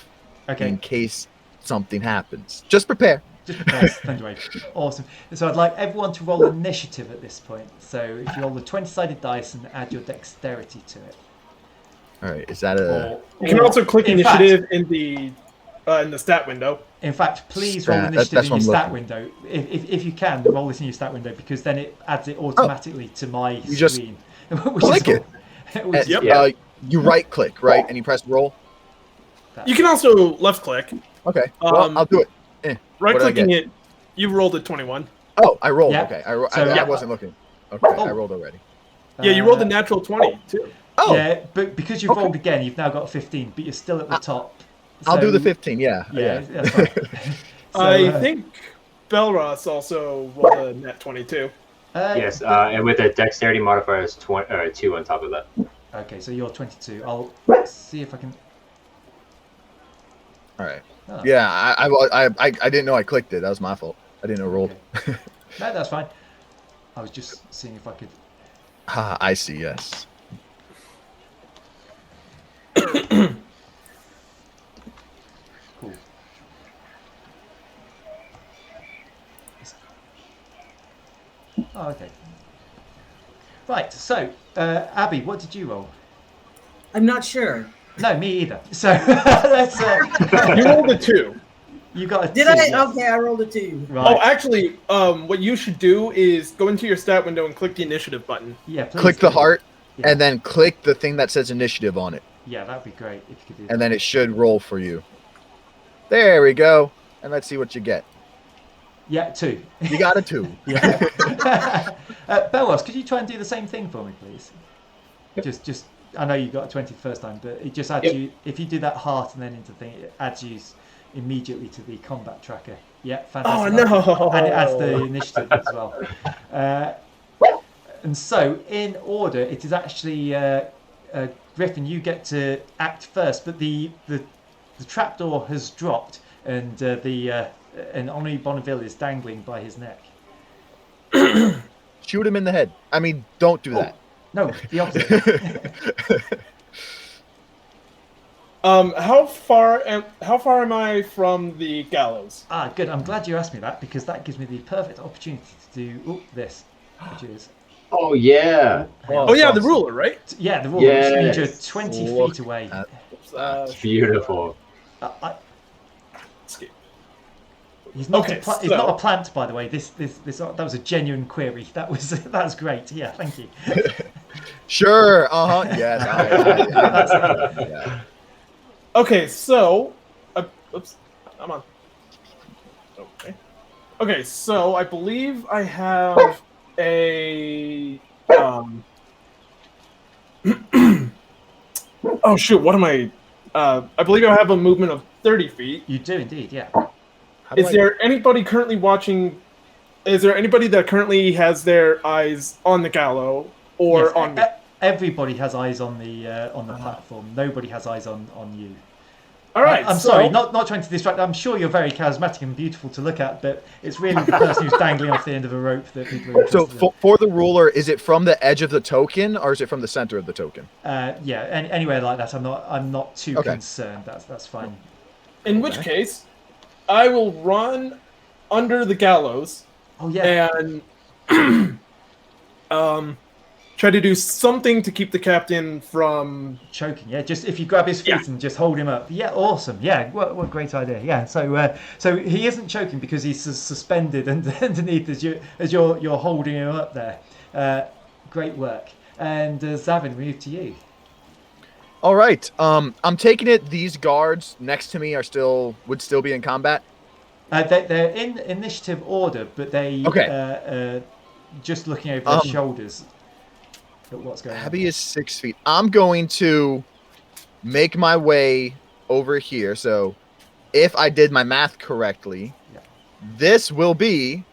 Okay. In case something happens, just prepare. Just prepare Thunderwave. Awesome. So I'd like everyone to roll initiative at this point. So if you roll the 20-sided dice and add your dexterity to it. All right, is that a? You can also click initiative in the stat window. In fact, please roll initiative in your stat window. If you can, roll this in your stat window because then it adds it automatically to my screen. Just click it. Yep. You right click, right, and you press roll. You can also left click. Okay, well, I'll do it. Right clicking it, you rolled a 21. Oh, I rolled. Yeah. Okay, So, I wasn't looking. Okay, I rolled already. Yeah, you rolled a natural 20 too. Oh, yeah, but because you've rolled again, you've now got 15, but you're still at the top. I'll do the 15. Yeah. That's fine. So, I think Belros also rolled a net 22. Yes, and with a dexterity modifier is 2 on top of that. Okay, so you're 22. I'll see if I can. All right. Oh. Yeah, I didn't know I clicked it. That was my fault. I didn't know it rolled. Okay. No, that's fine. I was just seeing if I could. Ah, I see. Yes. Cool. Oh, okay. Right. So, Abby, what did you roll? I'm not sure. No, me either. So let's. You rolled a 2. You got a 2. Did I? Yes. Okay, I rolled a 2. Right. Oh, actually, what you should do is go into your stat window and click the initiative button. Yeah. Please Click the do. heart, Yeah. and then click the thing that says initiative on it, Yeah, that'd be great if you could do that. and then it should roll for you. There we go. And let's see what you get. Yeah, 2. You got a 2. Yeah. Belros, could you try and do the same thing for me, please? Yep. Just. I know you got a 20 the first time, but it just adds you. If you do that heart and then into the thing, it adds you immediately to the combat tracker. Yeah, fantastic. Oh no! And it adds the initiative as well. And so, in order, it is actually Griffin. You get to act first, but the trapdoor has dropped, and and Henri Bonneville is dangling by his neck. Shoot him in the head. I mean, don't do that. No, the opposite. How far am I from the gallows? Good. I'm glad you asked me that, because that gives me the perfect opportunity to do this, which is Oh yeah. Oh yeah, the ruler, right? the rule, Yes. which means you're 20 feet away. That's beautiful. Escape. He's not Okay, he's not a plant, by the way. This that was a genuine query. That was great. Yeah, thank you. Sure. Yes. Yeah. Okay, so, oops, I'm on. Okay. Okay, so I believe I have a. Oh shoot! What am I? I believe I have a movement of 30 feet. You do indeed. Yeah. Is there anybody currently watching? Is there anybody that currently has their eyes on the gallows or Yes, on me? Everybody has eyes on the platform. Nobody has eyes on you. All right. I'm sorry, not trying to distract. I'm sure you're very charismatic and beautiful to look at, but it's really the person who's dangling off the end of a rope that people are So interested in. for the ruler, is it from the edge of the token, or is it from the center of the token? Anywhere like that, I'm not too Okay. concerned. That's fine. In which case, I will run under the gallows. Oh yeah. And try to do something to keep the captain from Choking, yeah. Just if you grab his feet and just hold him up, yeah. Awesome, yeah. What a great idea, yeah. So he isn't choking because he's suspended and underneath as you're holding him up there. Great work. And Zavin, we move to you. All right. I'm taking it. These guards next to me would still be in combat. They're in initiative order, but they just looking over their shoulders at what's going on. Abby is 6 feet. I'm going to make my way over here. So if I did my math correctly, this will be,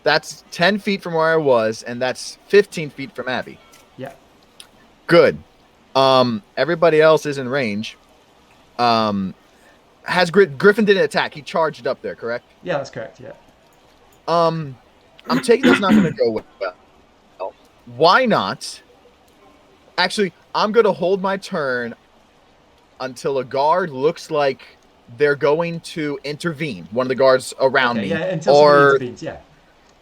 that's 10 feet from where I was, and that's 15 feet from Abby. Yeah. Good. Everybody else is in range. Griffin didn't attack. He charged up there, correct? Yeah, that's correct, yeah. I'm taking that's not going to go well. Why not? Actually, I'm going to hold my turn until a guard looks like they're going to intervene. One of the guards around me. Yeah, until somebody intervenes, yeah.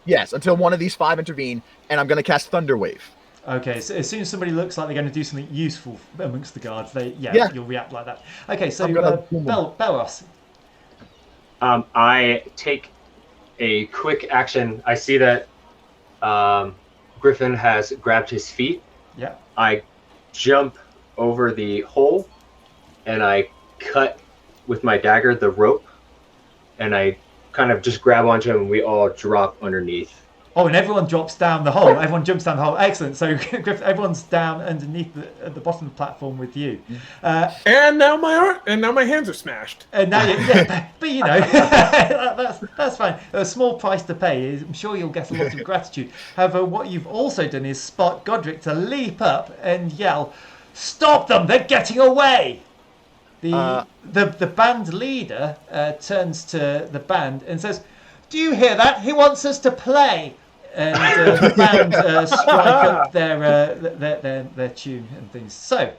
Yes, until one of these 5 intervene, and I'm going to cast Thunder Wave. Okay, so as soon as somebody looks like they're going to do something useful amongst the guards, you'll react like that. Okay, so Belros. I take a quick action. I see that Griffin has grabbed his feet. Yeah. I jump over the hole, and I cut with my dagger the rope, and I kind of just grab onto him, and we all drop underneath. Oh, and everyone drops down the hole. Everyone jumps down the hole. Excellent. So everyone's down underneath at the bottom of the platform with you. And now my hands are smashed. And now, but you know, that's fine. A small price to pay. I'm sure you'll get a lot of gratitude. However, what you've also done is spot Godric to leap up and yell, "Stop them! They're getting away!" The band leader turns to the band and says, "Do you hear that? He wants us to play." And the band strike up their tune and things. So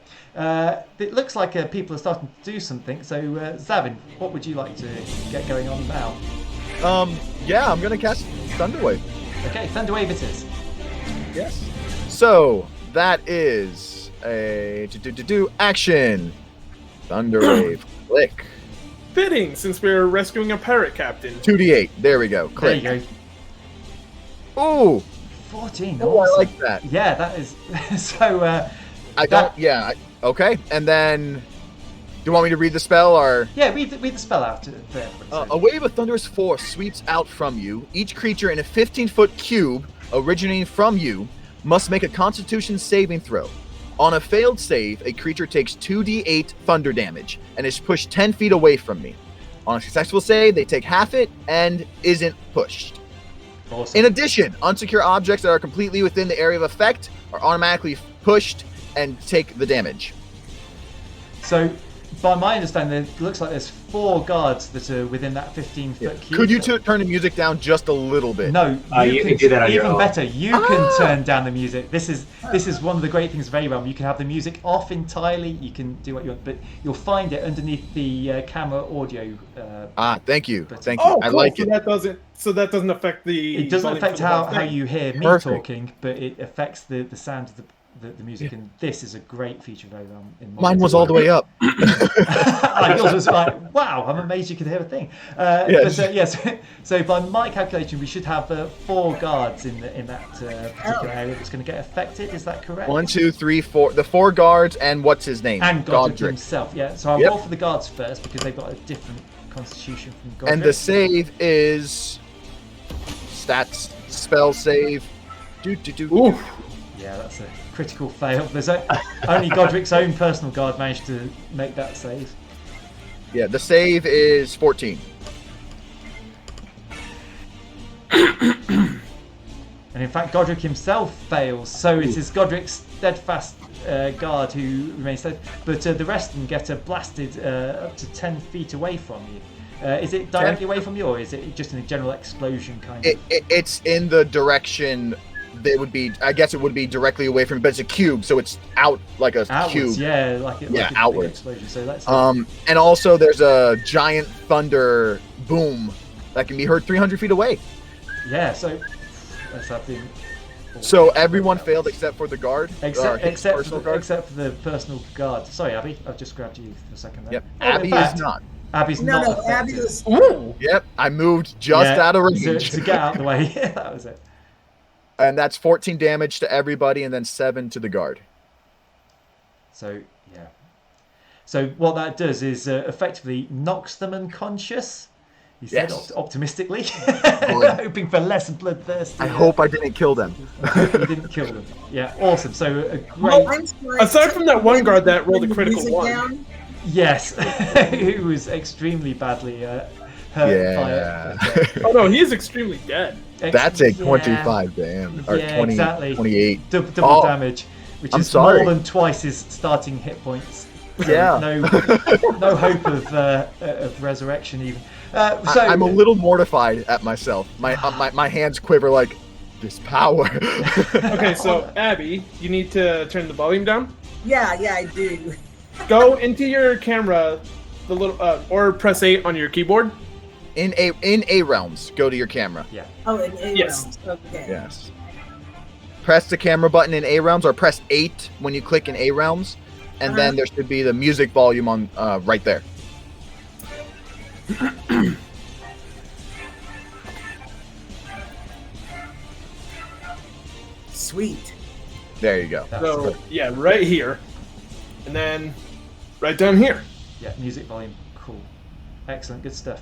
it looks like people are starting to do something. So Zavin, what would you like to get going on now? I'm gonna cast Thunderwave. Okay, Thunderwave it is. Yes. So that is a action. Thunderwave. Click. Fitting, since we're rescuing a pirate captain. 2d8. There we go. Click. There you go. Ooh. 14. Oh, Awesome. I like that. Yeah, that is. So. Okay. And then, do you want me to read the spell or? Yeah, read the spell out to everybody. A wave of thunderous force sweeps out from you. Each creature in a 15-foot cube originating from you must make a Constitution saving throw. On a failed save, a creature takes 2d8 thunder damage and is pushed 10 feet away from me. On a successful save, they take half it and isn't pushed. Awesome. In addition, unsecure objects that are completely within the area of effect are automatically pushed and take the damage. So, by my understanding, it looks like there's 4 guards that are within that 15-foot cube. Could you turn the music down just a little bit? No, you can do that on your even own. better. You can turn down the music. This is one of the great things of ARealm. You can have the music off entirely. You can do what you want, but you'll find it underneath the camera audio. Thank you, But- thank you. Oh, I cool. like so it. that doesn't affect the. It doesn't volume affect for the how thing. you hear me Perfect. talking, but it affects the sound of the music, and this is a great feature of ARealm. Mine was all the way up. Yours was like, wow, I'm amazed you could hear a thing. Yes. But yes, so by my calculation, we should have 4 guards in that particular area that's going to get affected. Is that correct? 1, 2, 3, 4. The 4 guards and what's his name? And Godric Godric. himself, yeah. So I'll Yep. roll for the guards first because they've got a different constitution from Godric. And the save is stats, spell save. Ooh. Yeah, that's a critical fail. There's only Godric's own personal guard managed to make that save. Yeah, the save is 14. And in fact, Godric himself fails, so it is Godric's steadfast guard who remains steadfast, but the rest of them get blasted up to 10 feet away from you. Is it directly away from you, or is it just in a general explosion kind of? It's in the direction they would be. I guess it would be directly away from, but it's a cube, so it's out like a Outwards, cube. yeah, like a big outwards. explosion. So let's. And also there's a giant thunder boom that can be heard 300 feet away. Yeah, so let's have the. So everyone failed except for the guard. Except his for personal guard. the personal guard. Sorry, Abby, I've just grabbed you for a second there. Yep. Oh, in Abby fact, is not. Abby's No, not no, affected. Abby was. Ooh. Yep. I moved just Yeah, out of to range. get out of the way. That was it. And that's 14 damage to everybody, and then 7 to the guard. So yeah. So what that does is effectively knocks them unconscious. He said Yes. optimistically, hoping for less bloodthirsty. I hope I didn't kill them. You didn't kill them. Yeah, awesome. So a great. Well, I'm sorry. Aside from that one guard that rolled a Turn the critical music one. down. Yes, who was extremely badly hurt Yeah. Oh no, he is extremely dead. That's a Yeah. 25 damn. Or Yeah, 20, exactly. 28. Double Oh, damage, which I'm is sorry. more than twice his starting hit points. Yeah. No hope of resurrection even. So I'm a little mortified at myself. My hands quiver like this power. Okay, so Abby, you need to turn the volume down. Yeah, I do. Go into your camera, the little or press 8 on your keyboard. in A realms, go to your camera. Yeah. Oh, in A Yes. realms. Okay. Yes. Press the camera button in A realms, or press 8 when you click in A realms, and then there should be the music volume on right there. Sweet. There you go. That's So good. yeah, right here, and then right down here. Yeah, music volume. Cool. Excellent. Good stuff.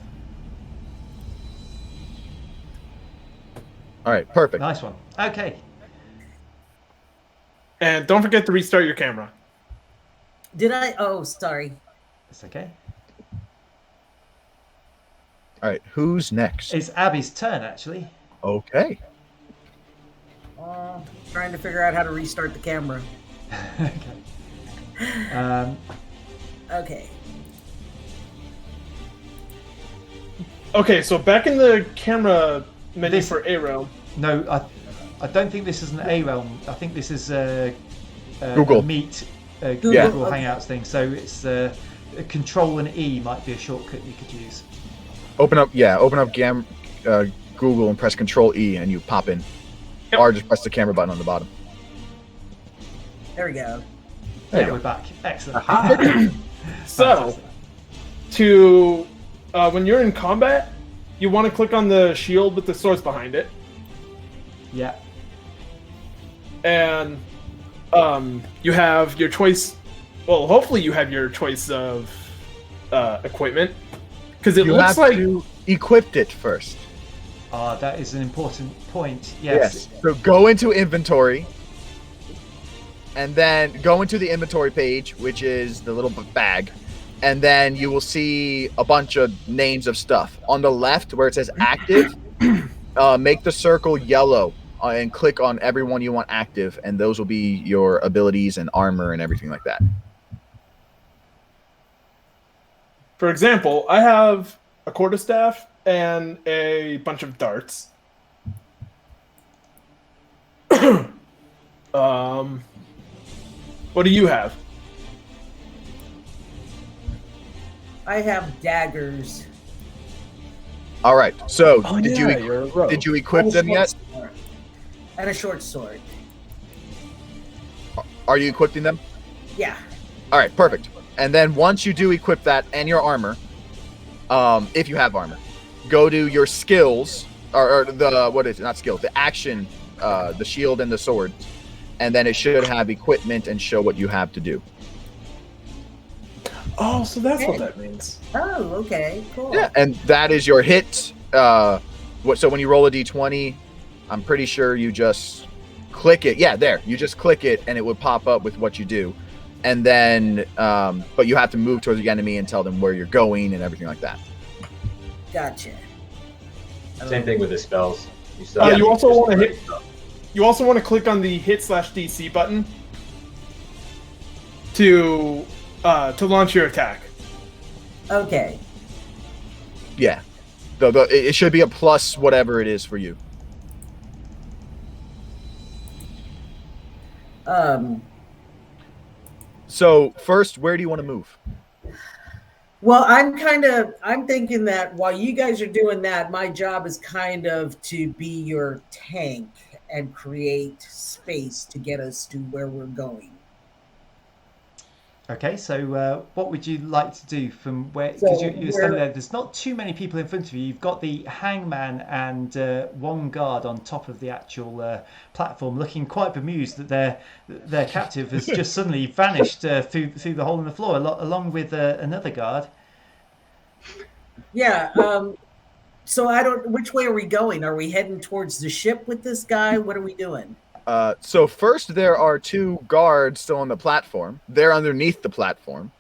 All right, perfect. Nice one. Okay. And don't forget to restart your camera. Did I? Oh, sorry. It's okay. All right, who's next? It's Abby's turn actually. Okay. Trying to figure out how to restart the camera. Okay. Okay. Okay, so back in the camera menu This- for ARealm. No, I don't think this is an ARealm. I think this is Google. a Meet Google, Google okay. Hangouts thing. So it's Control and E might be a shortcut you could use. Open up Google and press Control E, and you pop in. Yep. Or just press the camera button on the bottom. There we go. There Yeah, you we're go. back. Excellent. So Fantastic. to when you're in combat, you want to click on the shield with the source behind it, Yeah. and you have your choice. Well, hopefully you have your choice of equipment, because it You looks have like to equip it first. That is an important point. Yes. So go into inventory, and then go into the inventory page, which is the little bag, and then you will see a bunch of names of stuff. On the left, where it says active, make the circle yellow and click on everyone you want active, and those will be your abilities and armor and everything like that. For example, I have a quarterstaff and a bunch of darts. What do you have? I have daggers. All right. So you're a rogue. did you equip and a them short yet? sword. And a short sword. Are you equipping them? Yeah. All right, perfect. And then once you do equip that and your armor, if you have armor, go to your skills or the what is it? Not skills. The action, the shield and the sword, and then it should have equipment and show what you have to do. Oh, so that's what Okay. that means. Oh, okay. Cool. Yeah, and that is your hit. So when you roll a d20, I'm pretty sure you just click it. Yeah, there. You just click it, and it would pop up with what you do. And then, but you have to move towards the enemy and tell them where you're going and everything like that. Gotcha. Same thing with the spells. You, still Yeah. have You to also just wanna write hit- stuff. You also want to click on the hit/DC button to launch your attack. Okay. Yeah. It should be a plus whatever it is for you. So first, where do you want to move? Well, I'm thinking that while you guys are doing that, my job is kind of to be your tank and create space to get us to where we're going. Okay, so what would you like to do from where? Because So you're standing there. There's not too many people in front of you. You've got the hangman and one guard on top of the actual platform, looking quite bemused that their captive has just suddenly vanished through the hole in the floor, along with another guard. Yeah. So which way are we going? Are we heading towards the ship with this guy? What are we doing? So first, there are two guards still on the platform. They're underneath the platform,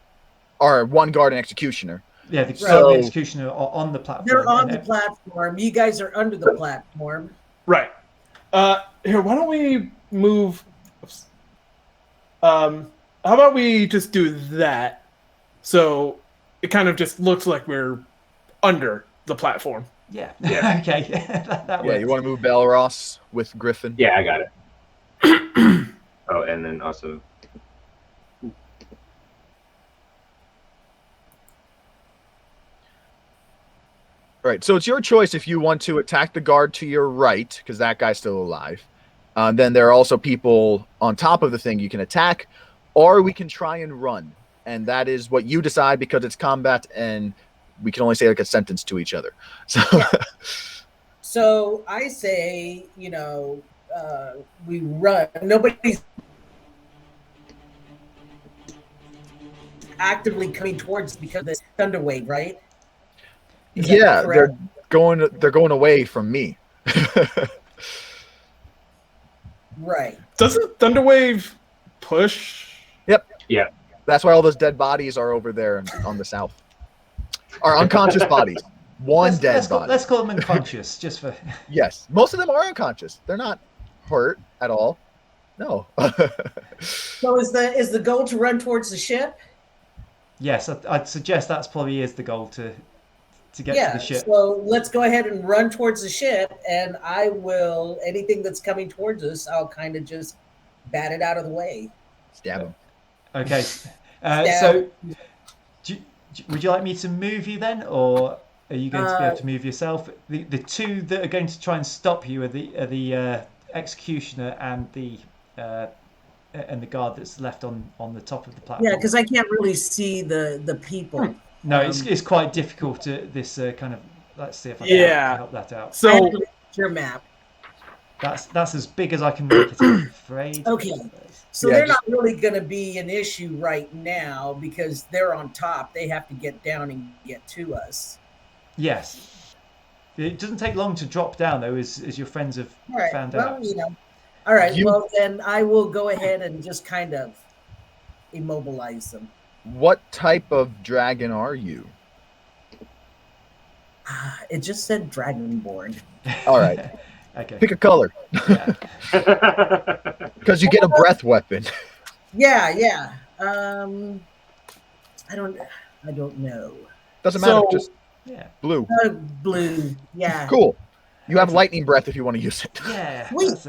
or one guard and executioner. Yeah, the So- guard and executioner are on the platform. They're on and the platform. You guys are under the platform. Right. Here, why don't we move? Oops. How about we just do that? So it kind of just looks like we're under the platform. Yeah. Yeah. Okay. that Yeah, works. you want to move Belros with Griffin? Yeah, I got it. Oh, and then also All right, so it's your choice if you want to attack the guard to your right, because that guy's still alive. Then there are also people on top of the thing you can attack, or we can try and run. And that is what you decide, because it's combat and we can only say like a sentence to each other. So So I say, we run. Nobody's actively coming towards because of this thunder wave, right? Is that yeah, correct? they're going away from me. Right. Doesn't Thunderwave push? yeah. That's why all those dead bodies are over there on the south. Are unconscious bodies. One dead body. Let's call them unconscious, just for. Yes, most of them are unconscious. They're not hurt at all. No. So is the goal to run towards the ship? Yes, I'd suggest that's probably is the goal to get Yeah. to the ship. So let's go ahead and run towards the ship, and I will anything that's coming towards us, I'll kind of just bat it out of the way. Stab him. Okay. Stab. So, would you like me to move you then, or are you going to be able to move yourself? The two that are going to try and stop you are the executioner and the guard that's left on the top of the platform. Yeah, because I can't really see the people. No, it's quite difficult to this kind of. Let's see if I Yeah. can help that out. I have So to look at your map. That's as big as I can make it, I'm afraid. Okay. So Yeah, they're just- not really going to be an issue right now because they're on top. They have to get down and get to us. Yes. It doesn't take long to drop down, though, as your friends have All right. found Well, out. All right. You- Well, then I will go ahead and just kind of immobilize them. What type of dragon are you? It just said Dragonborn. All right. Okay. Pick a color. Yeah. Because you get a breath weapon. Yeah. I don't know. Doesn't matter. So- Just Yeah. blue. Blue. Yeah. Cool. You have Excellent. lightning breath if you want to use it. Yeah. Sweet. That's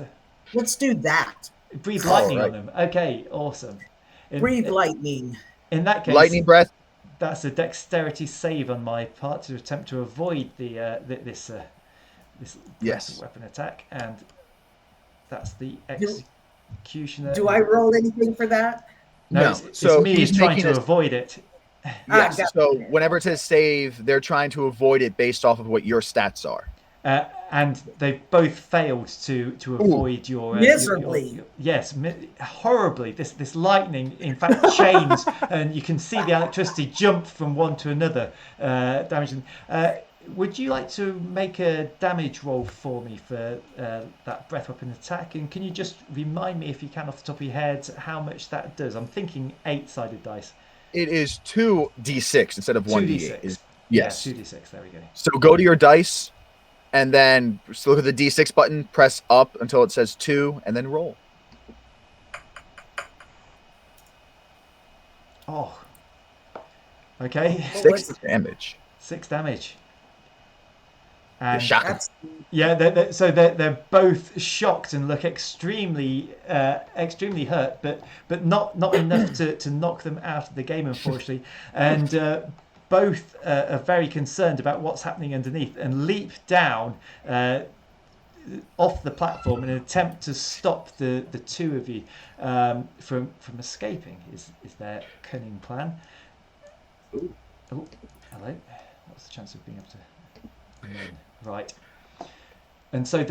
Let's do that. breathe All lightning right. on them. Okay. Awesome. Breathe lightning. In that case, Lightning breath. that's a dexterity save on my part to attempt to avoid this Yes. weapon attack, and that's the Do- executioner. Do I roll anything for that? No. It's So me he's trying making to a- avoid it. Yes. got So it. whenever it says save, they're trying to avoid it based off of what your stats are. And they've both failed to avoid your Miserably. yes, horribly. This lightning, in fact, chains, and you can see the electricity jump from one to another, damaging. Would you like to make a damage roll for me for that breath weapon attack? And can you just remind me, if you can, off the top of your head, how much that does? I'm thinking 8-sided dice. It is 2d6 instead of 1d8. 2d6. Yes. Yeah, 2d6. There we go. So go to your dice, and then just look at the d6 button, press up until it says 2, and then roll. Oh. Okay. 6 damage. 6 damage. You're And shocked. That's yeah, they're both shocked and look extremely hurt, but not enough to knock them out of the game, unfortunately. And both are very concerned about what's happening underneath and leap down off the platform in an attempt to stop the two of you from escaping. Is their cunning plan? Ooh. Oh, hello. What's the chance of being able to? Right. And so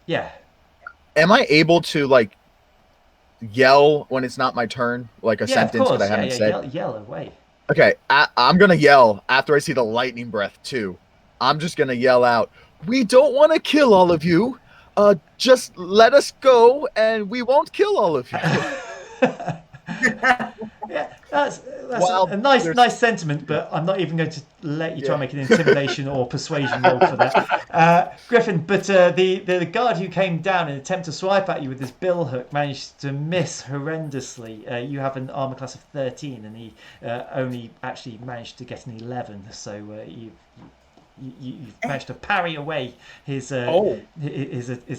Yeah. Am I able to like yell when it's not my turn, like a Yeah, of sentence course. that I haven't said? Yell away. Okay, I'm gonna yell after I see the lightning breath too. I'm just gonna yell out, "We don't want to kill all of you. Just let us go, and we won't kill all of you." Yeah, that's Well, a nice there's- sentiment, but I'm not even going to let you try and make an intimidation or persuasion roll for that, Griffin. But the guard who came down in an attempt to swipe at you with his bill hook managed to miss horrendously. You have an armor class of 13, and he only actually managed to get an 11. So you've managed to parry away his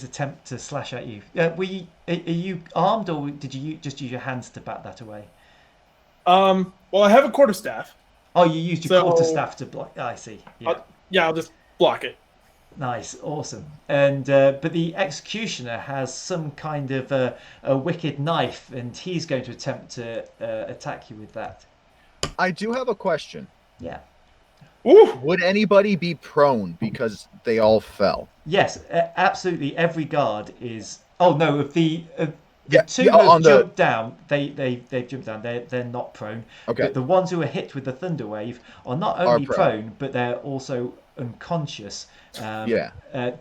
attempt to slash at you. Are you armed, or did you just use your hands to bat that away? Well, I have a quarterstaff. Oh, you used your So- quarterstaff to block. I see. Yeah. Yeah, I'll just block it. Nice, awesome. And but the executioner has some kind of a wicked knife, and he's going to attempt to attack you with that. I do have a question. Yeah. Ooh! Would anybody be prone because they all fell? Yes, absolutely. Every guard is. Oh no! Of the Yeah, two yeah, who have on the- jumped down, they've jumped down. They're not prone. Okay. But the ones who are hit with the thunder wave are not only prone. prone, but they're also unconscious. Yeah. To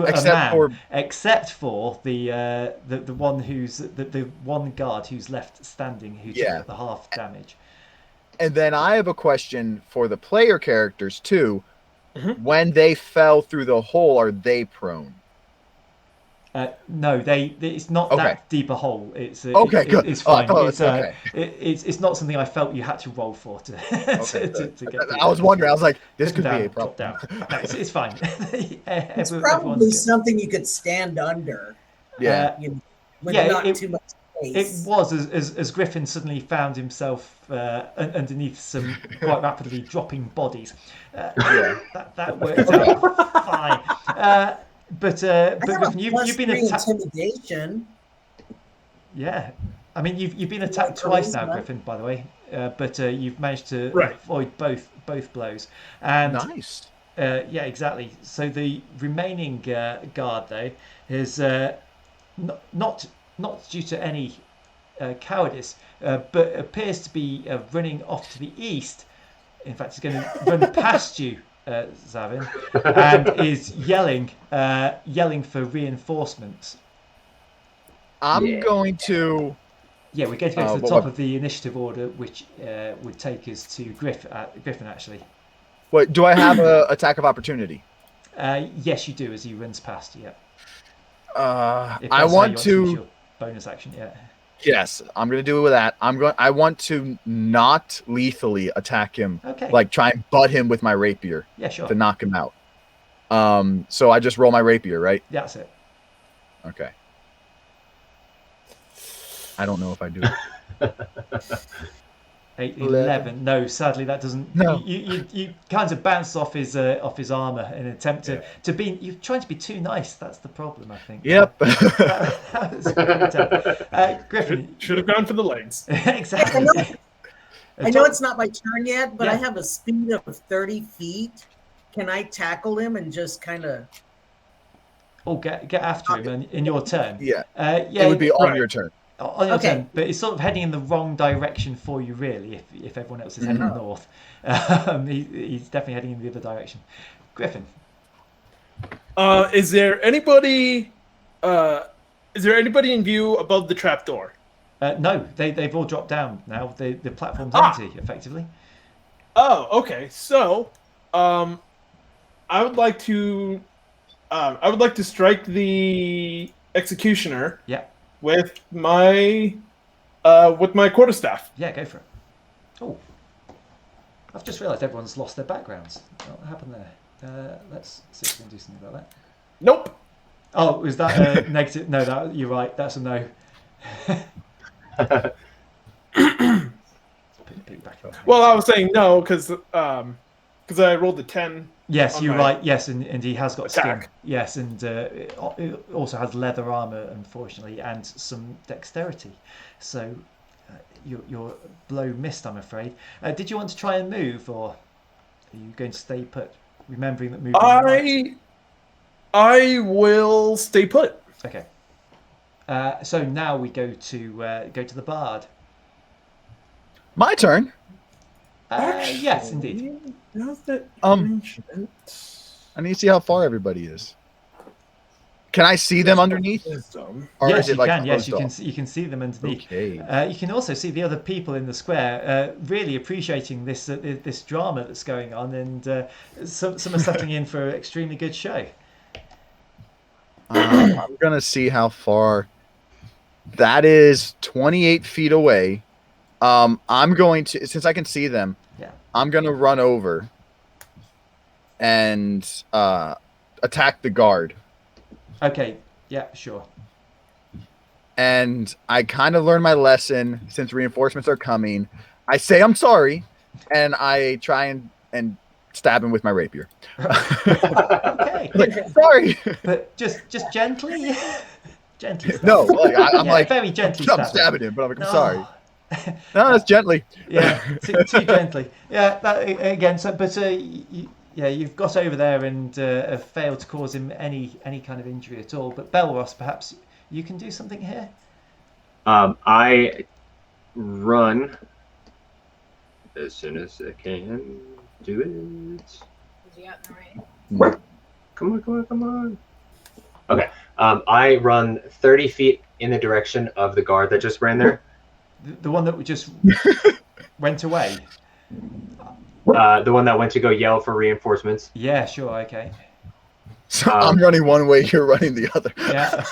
except a man, except for the one who's the one guard who's left standing, who Yeah. took the half damage. And then I have a question for the player characters too. Mhm. When they fell through the hole, are they prone? No, it's not Okay. that deep a hole. It's Okay, good. It's Oh, I fine. thought It's okay. It's not something I felt you had to roll for to Okay, to good. get. I was wondering. I was like, this Put could them be a down, drop problem. down. No, it's fine. it's Everyone's probably good. something you could stand under. Yeah. You know, with Yeah, not it- too much It space. was as Griffin suddenly found himself underneath some quite rapidly dropping bodies. Yeah. That worked out fine. But I have Griffin, a you've been +3 attacked. intimidation. Yeah, I mean you've been attacked Yeah, twice now, charisma. Griffin. By the way, but you've managed to Right. avoid both blows. And Nice. yeah, exactly. So the remaining guard though is not due to any cowardice, but appears to be running off to the east. In fact, he's going to run past you, Zavin, and is yelling for reinforcements. I'm Yeah. going to. Yeah, we're going to go to the what top weapon? of the initiative order, which would take us to Griffin actually. What do I have a attack of opportunity? Yes, you do. As he runs past you. Yeah. If I that's how you want to use to. your bonus action. Yeah. Yes, I'm gonna do it with that. I want to not lethally attack him. Okay. Like try and butt him with my rapier Yeah, sure. to knock him out. So I just roll my rapier, right? That's it. Okay. I don't know if I do it. 8, 11. No, sadly that doesn't. No. You kind of bounce off his armor in an attempt to be. You're trying to be too nice. That's the problem, I think. Yep. That was a good attempt. Griffin Should have gone for the legs. exactly. I know it's not my turn yet, but I Yeah. have a speed of 30 feet. Can I tackle him and just kind of? Oh, get after him in your turn. Yeah. Yeah. It would be on Right. your turn. On your Okay. turn, but it's sort of heading in the wrong direction for you, really. If everyone else is heading north, he's definitely heading in the other direction. Griffin. Is there anybody? Is there anybody in view above the trapdoor? No, they've all dropped down now. The platform's Ah! empty, effectively. Oh, okay. So, I would like to strike the executioner Yeah, with my quarterstaff. yeah, go for it. Oh, I've just realised everyone's lost their backgrounds. What happened there? Let's see if we can do something about that. Nope. Oh, is that a negative? No, you're right. That's a no. Put it back in. Well, I was saying no because I rolled a 10. Yes, on you're my right. Yes, and he has got attack. skin. Yes, and it also has leather armor, unfortunately, and some dexterity. So your blow missed, I'm afraid. Did you want to try and move, or are you going to stay put? Remembering that moving. I will stay put. Okay. So now we go to the bard. My turn. Yes, indeed. Now that I need to see how far everybody is. Can I see them underneath? Or Yes, is it you like can. Yes, closed you off? can. You can see them underneath. Okay. You can also see the other people in the square, really appreciating this drama that's going on, and some are settling in for an extremely good show. I'm gonna see how far. That is 28 feet away. I'm going to, since I can see them, Yeah. I'm gonna run over and attack the guard. Okay. Yeah. Sure. And I kind of learned my lesson since reinforcements are coming. I say I'm sorry, and I try and stab him with my rapier. Okay. Like, sorry. But just gently. Gently. Stab. No, like, I'm Yeah, like very gently. I'm stab. stabbing him, but I'm like, I'm No. sorry. No, it's gently. Yeah, too gently. Yeah, that, again. So, but you've got over there and have failed to cause him any kind of injury at all. But Belros, perhaps you can do something here. I run as soon as I can. Do it. You got the right. Come on. Okay. I run 30 feet in the direction of the guard that just ran there. The one that just went away. The one that went to go yell for reinforcements. Yeah, sure, okay. So I'm running one way, you're running the other. Yeah.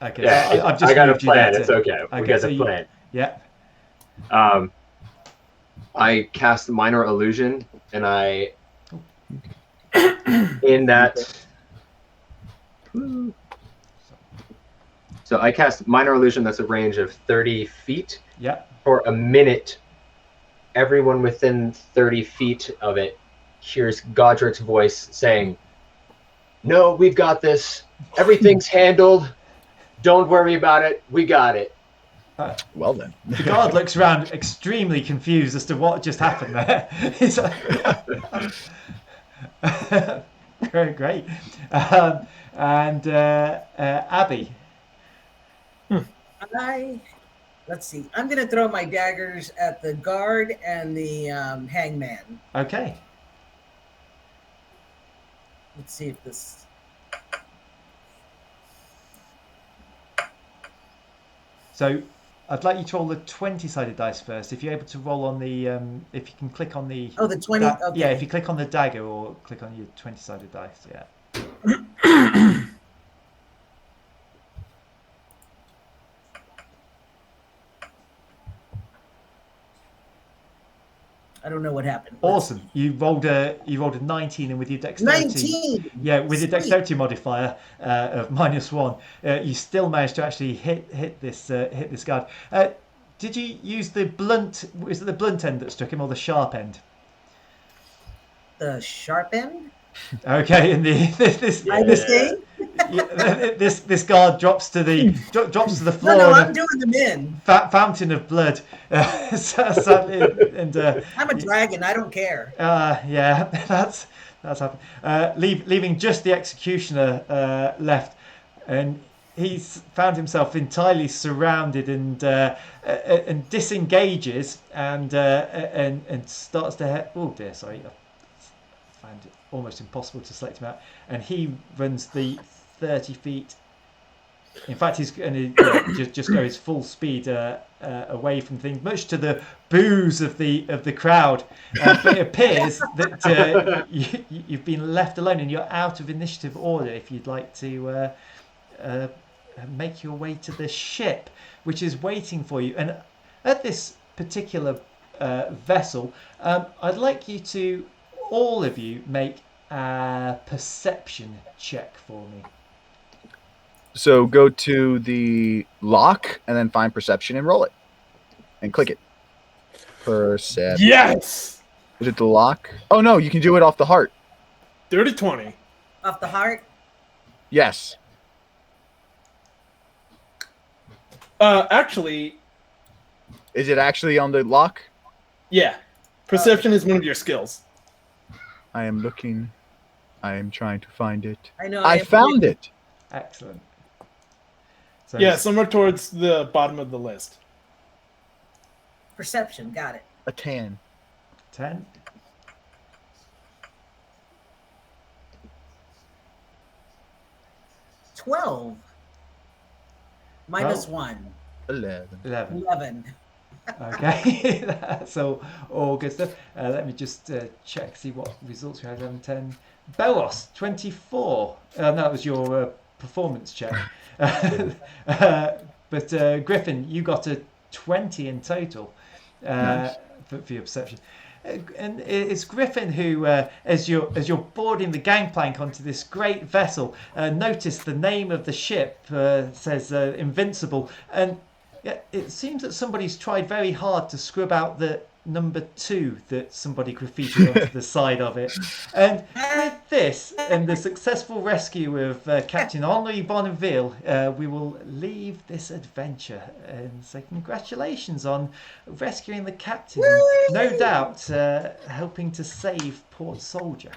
Okay. Yeah, I've just I got a moved you there plan. It's okay. We got so the plan. Yeah. I cast minor illusion, and I in that. So I cast minor illusion. That's a range of 30 feet. Yeah. For a minute, everyone within 30 feet of it hears Godric's voice saying, "No, we've got this. Everything's handled. Don't worry about it. We got it." Well then. The guard looks around extremely confused as to what just happened there. He's like, great. And Abby. Let's see. I'm going to throw my daggers at the guard and the hangman. Okay. Let's see if this. So I'd like you to roll the 20-sided dice first. If you're able to roll on the, if you can click on the. Oh, the 20. Yeah, Okay. if you click on the dagger or click on your 20-sided dice. Yeah. I don't know what happened. Awesome. You rolled a 19, and with your dexterity. 19. Yeah, with your Sweet. dexterity modifier of -1, you still managed to actually hit this guard. Did you use the blunt? Was it the blunt end that struck him, or the sharp end? The sharp end. Okay, and this guard drops to the floor. No, I'm doing them in. Fountain of blood. Sadly, and I'm a dragon. I don't care. yeah, that's happened. Leaving just the executioner left, and he's found himself entirely surrounded and disengages and starts to head. Oh dear, sorry. I find it almost impossible to select him out, and he runs the 30 feet. In fact, he's going to just go his full speed away from things, much to the boos of the crowd. But it appears that you've been left alone, and you're out of initiative order. If you'd like to make your way to the ship, which is waiting for you, and at this particular vessel, I'd like you to, all of you, make a perception check for me. So go to the lock and then find perception and roll it. And click it. Perception. Yes! Is it the lock? Oh no, you can do it off the heart. Dirty 20. Off the heart. Yes. Actually, Is it actually on the lock? yeah. Perception is one of your skills. I am looking. I am trying to find it. I know. I found it. Excellent. So Yeah, somewhere towards the bottom of the list. Perception. Got it. A 10. 10. 12. Minus Oh. 1. 11. 11. 11. Okay, that's all good stuff. Let me just check, see what results we had. 11, 10. Belos, 24. No, that was your performance check. But Griffin, you got a 20 in total Nice. for your perception. And it's Griffin who, as you're boarding the gangplank onto this great vessel, notice the name of the ship says Invincible, and it seems that somebody's tried very hard to scrub out the number 2 that somebody graffitied onto the side of it. And with this and the successful rescue of Captain Henri Bonneville, we will leave this adventure and say congratulations on rescuing the captain and no doubt helping to save Port Soldier.